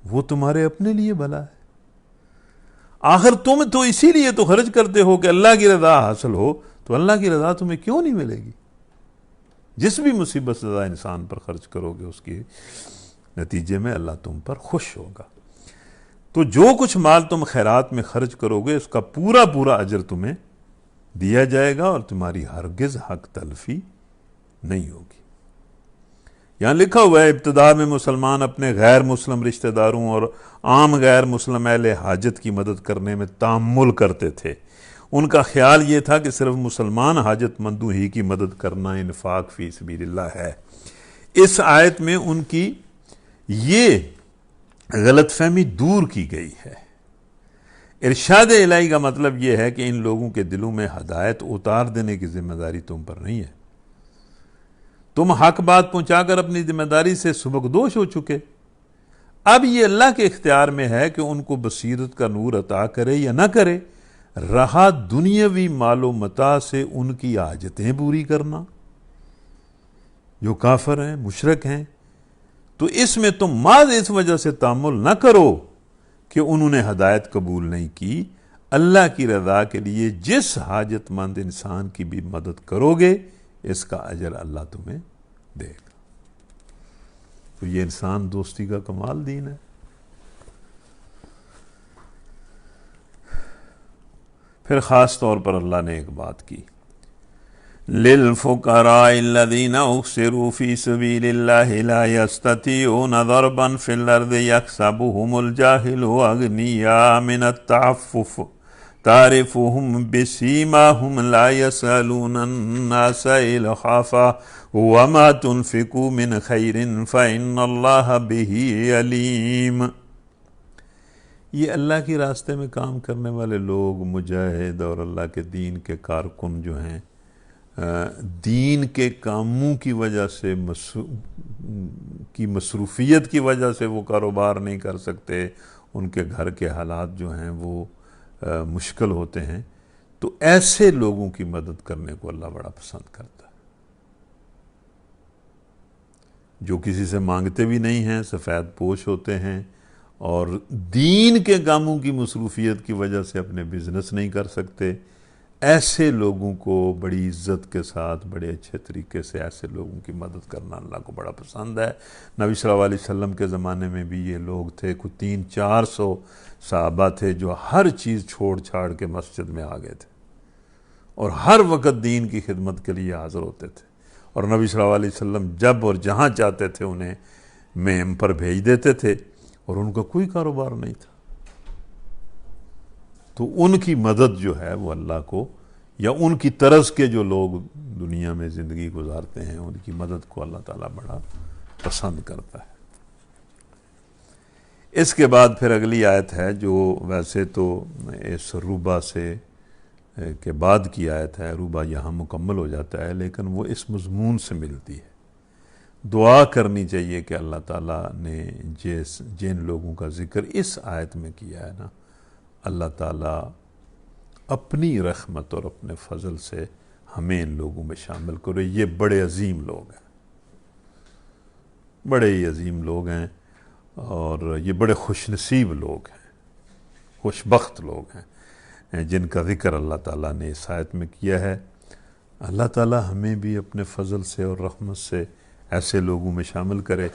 وہ تمہارے اپنے لیے بھلا ہے۔ آخر تم تو اسی لیے تو خرچ کرتے ہو کہ اللہ کی رضا حاصل ہو، تو اللہ کی رضا تمہیں کیوں نہیں ملے گی؟ جس بھی مصیبت زدہ انسان پر خرچ کرو گے، اس کے نتیجے میں اللہ تم پر خوش ہوگا۔ تو جو کچھ مال تم خیرات میں خرچ کرو گے، اس کا پورا اجر تمہیں دیا جائے گا، اور تمہاری ہرگز حق تلفی نہیں ہوگی۔ یہاں لکھا ہوا ہے ابتدا میں مسلمان اپنے غیر مسلم رشتہ داروں اور عام غیر مسلم اہل حاجت کی مدد کرنے میں تامل کرتے تھے۔ ان کا خیال یہ تھا کہ صرف مسلمان حاجت مندوں ہی کی مدد کرنا انفاق فی سبیل اللہ ہے۔ اس آیت میں ان کی یہ غلط فہمی دور کی گئی ہے۔ ارشاد الہی کا مطلب یہ ہے کہ ان لوگوں کے دلوں میں ہدایت اتار دینے کی ذمہ داری تم پر نہیں ہے۔ تم حق بات پہنچا کر اپنی ذمہ داری سے سبکدوش ہو چکے۔ اب یہ اللہ کے اختیار میں ہے کہ ان کو بصیرت کا نور عطا کرے یا نہ کرے۔ رہا دنیاوی مال و متاع سے ان کی حاجتیں پوری کرنا، جو کافر ہیں، مشرک ہیں، تو اس میں تم محض اس وجہ سے تأمل نہ کرو کہ انہوں نے ہدایت قبول نہیں کی، اللہ کی رضا کے لیے جس حاجت مند انسان کی بھی مدد کرو گے اس کا اجر اللہ تمہیں دے گا۔ تو یہ انسان دوستی کا کمال دین ہے۔ پھر خاص طور پر اللہ نے ایک بات کی، لِلْفُقَرَاءِ الَّذِينَ اُحْصِرُوا فِي سَبِيلِ اللَّهِ لَا يَسْتَطِيعُونَ ضَرْبًا فِي الْأَرْضِ يَحْسَبُهُمُ الْجَاهِلُ أَغْنِيَاءَ مِنَ التَّعَفُّفِ تَعْرِفُهُمْ بِسِيمَاهُمْ لَا يَسْأَلُونَ النَّاسَ إِلْحَافًا وَمَا تُنْفِقُوا مِنْ خَيْرٍ فَإِنَّ اللَّهَ بِهِ عَلِيمٌ۔ یہ اللہ کے راستے میں کام کرنے والے لوگ، مجاہد اور اللہ کے دین کے کارکن جو ہیں، دین کے کاموں کی وجہ سے مصروفیت کی وجہ سے وہ کاروبار نہیں کر سکتے، ان کے گھر کے حالات جو ہیں وہ مشکل ہوتے ہیں، تو ایسے لوگوں کی مدد کرنے کو اللہ بڑا پسند کرتا ہے، جو کسی سے مانگتے بھی نہیں ہیں، سفید پوش ہوتے ہیں اور دین کے کاموں کی مصروفیت کی وجہ سے اپنے بزنس نہیں کر سکتے۔ ایسے لوگوں کو بڑی عزت کے ساتھ، بڑے اچھے طریقے سے ایسے لوگوں کی مدد کرنا اللہ کو بڑا پسند ہے۔ نبی صلی اللہ علیہ وسلم کے زمانے میں بھی یہ لوگ تھے، کوئی 300-400 صحابہ تھے جو ہر چیز چھوڑ چھاڑ کے مسجد میں آ گئے تھے اور ہر وقت دین کی خدمت کے لیے حاضر ہوتے تھے، اور نبی صلی اللہ علیہ وسلم جب اور جہاں چاہتے تھے انہیں مہم پر بھیج دیتے تھے، اور ان کا کوئی کاروبار نہیں تھا۔ تو ان کی مدد جو ہے وہ اللہ کو، یا ان کی طرز کے جو لوگ دنیا میں زندگی گزارتے ہیں، ان کی مدد کو اللہ تعالیٰ بڑا پسند کرتا ہے۔ اس کے بعد پھر اگلی آیت ہے جو ویسے تو اس ربا سے کے بعد کی آیت ہے، ربا یہاں مکمل ہو جاتا ہے، لیکن وہ اس مضمون سے ملتی ہے۔ دعا کرنی چاہیے کہ اللہ تعالیٰ نے جن لوگوں کا ذکر اس آیت میں کیا ہے نا، اللہ تعالیٰ اپنی رحمت اور اپنے فضل سے ہمیں ان لوگوں میں شامل کرے۔ یہ بڑے عظیم لوگ ہیں، بڑے ہی عظیم لوگ ہیں، اور یہ بڑے خوش نصیب لوگ ہیں، خوش بخت لوگ ہیں جن کا ذکر اللہ تعالیٰ نے اس آیت میں کیا ہے۔ اللہ تعالیٰ ہمیں بھی اپنے فضل سے اور رحمت سے ایسے لوگوں میں شامل کرے۔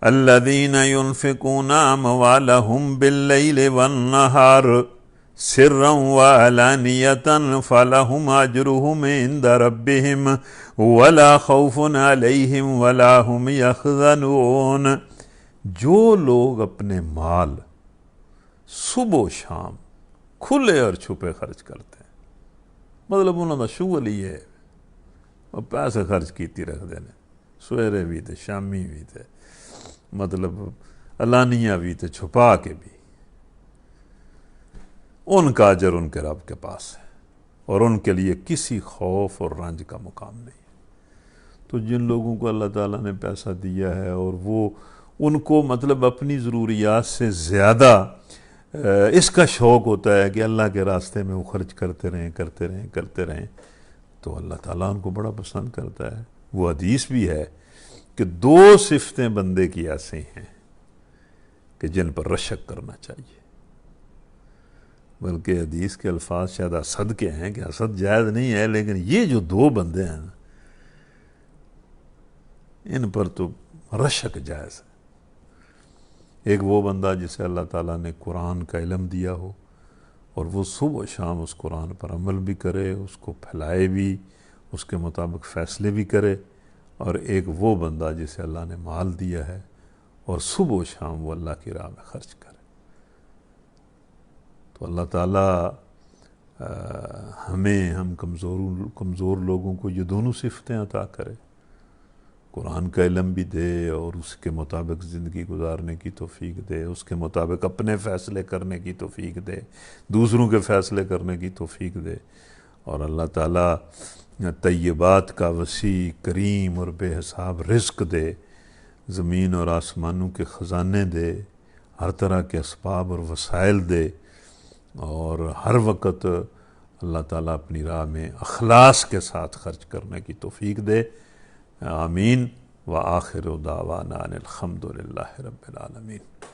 الذین ينفقون اموالهم باللیل والنہار سرا وعلانیۃ فلہم اجرہم عند ربہم ولا خوف علیہم ولا هم یحزنون۔ جو لوگ اپنے مال صبح و شام کھلے اور چھپے خرچ کرتے ہیں، مطلب انہوں نے شغل ہی ہے اور پیسے خرچ کیتی رکھ دینے، سویرے بھی تھے، شامی بھی تھے، مطلب علانیہ بھی تھے، چھپا کے بھی، ان کا اجر ان کے رب کے پاس ہے، اور ان کے لیے کسی خوف اور رنج کا مقام نہیں ہے۔ تو جن لوگوں کو اللہ تعالیٰ نے پیسہ دیا ہے اور وہ ان کو مطلب اپنی ضروریات سے زیادہ اس کا شوق ہوتا ہے کہ اللہ کے راستے میں وہ خرچ کرتے رہیں، تو اللہ تعالیٰ ان کو بڑا پسند کرتا ہے۔ وہ حدیث بھی ہے کہ 2 صفتیں بندے کی ایسی ہیں کہ جن پر رشک کرنا چاہیے، بلکہ حدیث کے الفاظ شاید حسد کے ہیں کہ حسد جائز نہیں ہے، لیکن یہ جو 2 بندے ہیں نا، ان پر تو رشک جائز ہے۔ ایک وہ بندہ جسے اللہ تعالیٰ نے قرآن کا علم دیا ہو اور وہ صبح و شام اس قرآن پر عمل بھی کرے، اس کو پھیلائے بھی، اس کے مطابق فیصلے بھی کرے، اور ایک وہ بندہ جسے اللہ نے مال دیا ہے اور صبح و شام وہ اللہ کی راہ میں خرچ کرے۔ تو اللہ تعالیٰ ہم کمزور لوگوں کو یہ دونوں صفتیں عطا کرے، قرآن کا علم بھی دے اور اس کے مطابق زندگی گزارنے کی توفیق دے، اس کے مطابق اپنے فیصلے کرنے کی توفیق دے، دوسروں کے فیصلے کرنے کی توفیق دے، اور اللہ تعالیٰ طیبات کا وسیع کریم اور بے حساب رزق دے، زمین اور آسمانوں کے خزانے دے، ہر طرح کے اسباب اور وسائل دے، اور ہر وقت اللہ تعالیٰ اپنی راہ میں اخلاص کے ساتھ خرچ کرنے کی توفیق دے۔ آمین۔ وآخر دعوانا ان الحمد للہ رب العالمین۔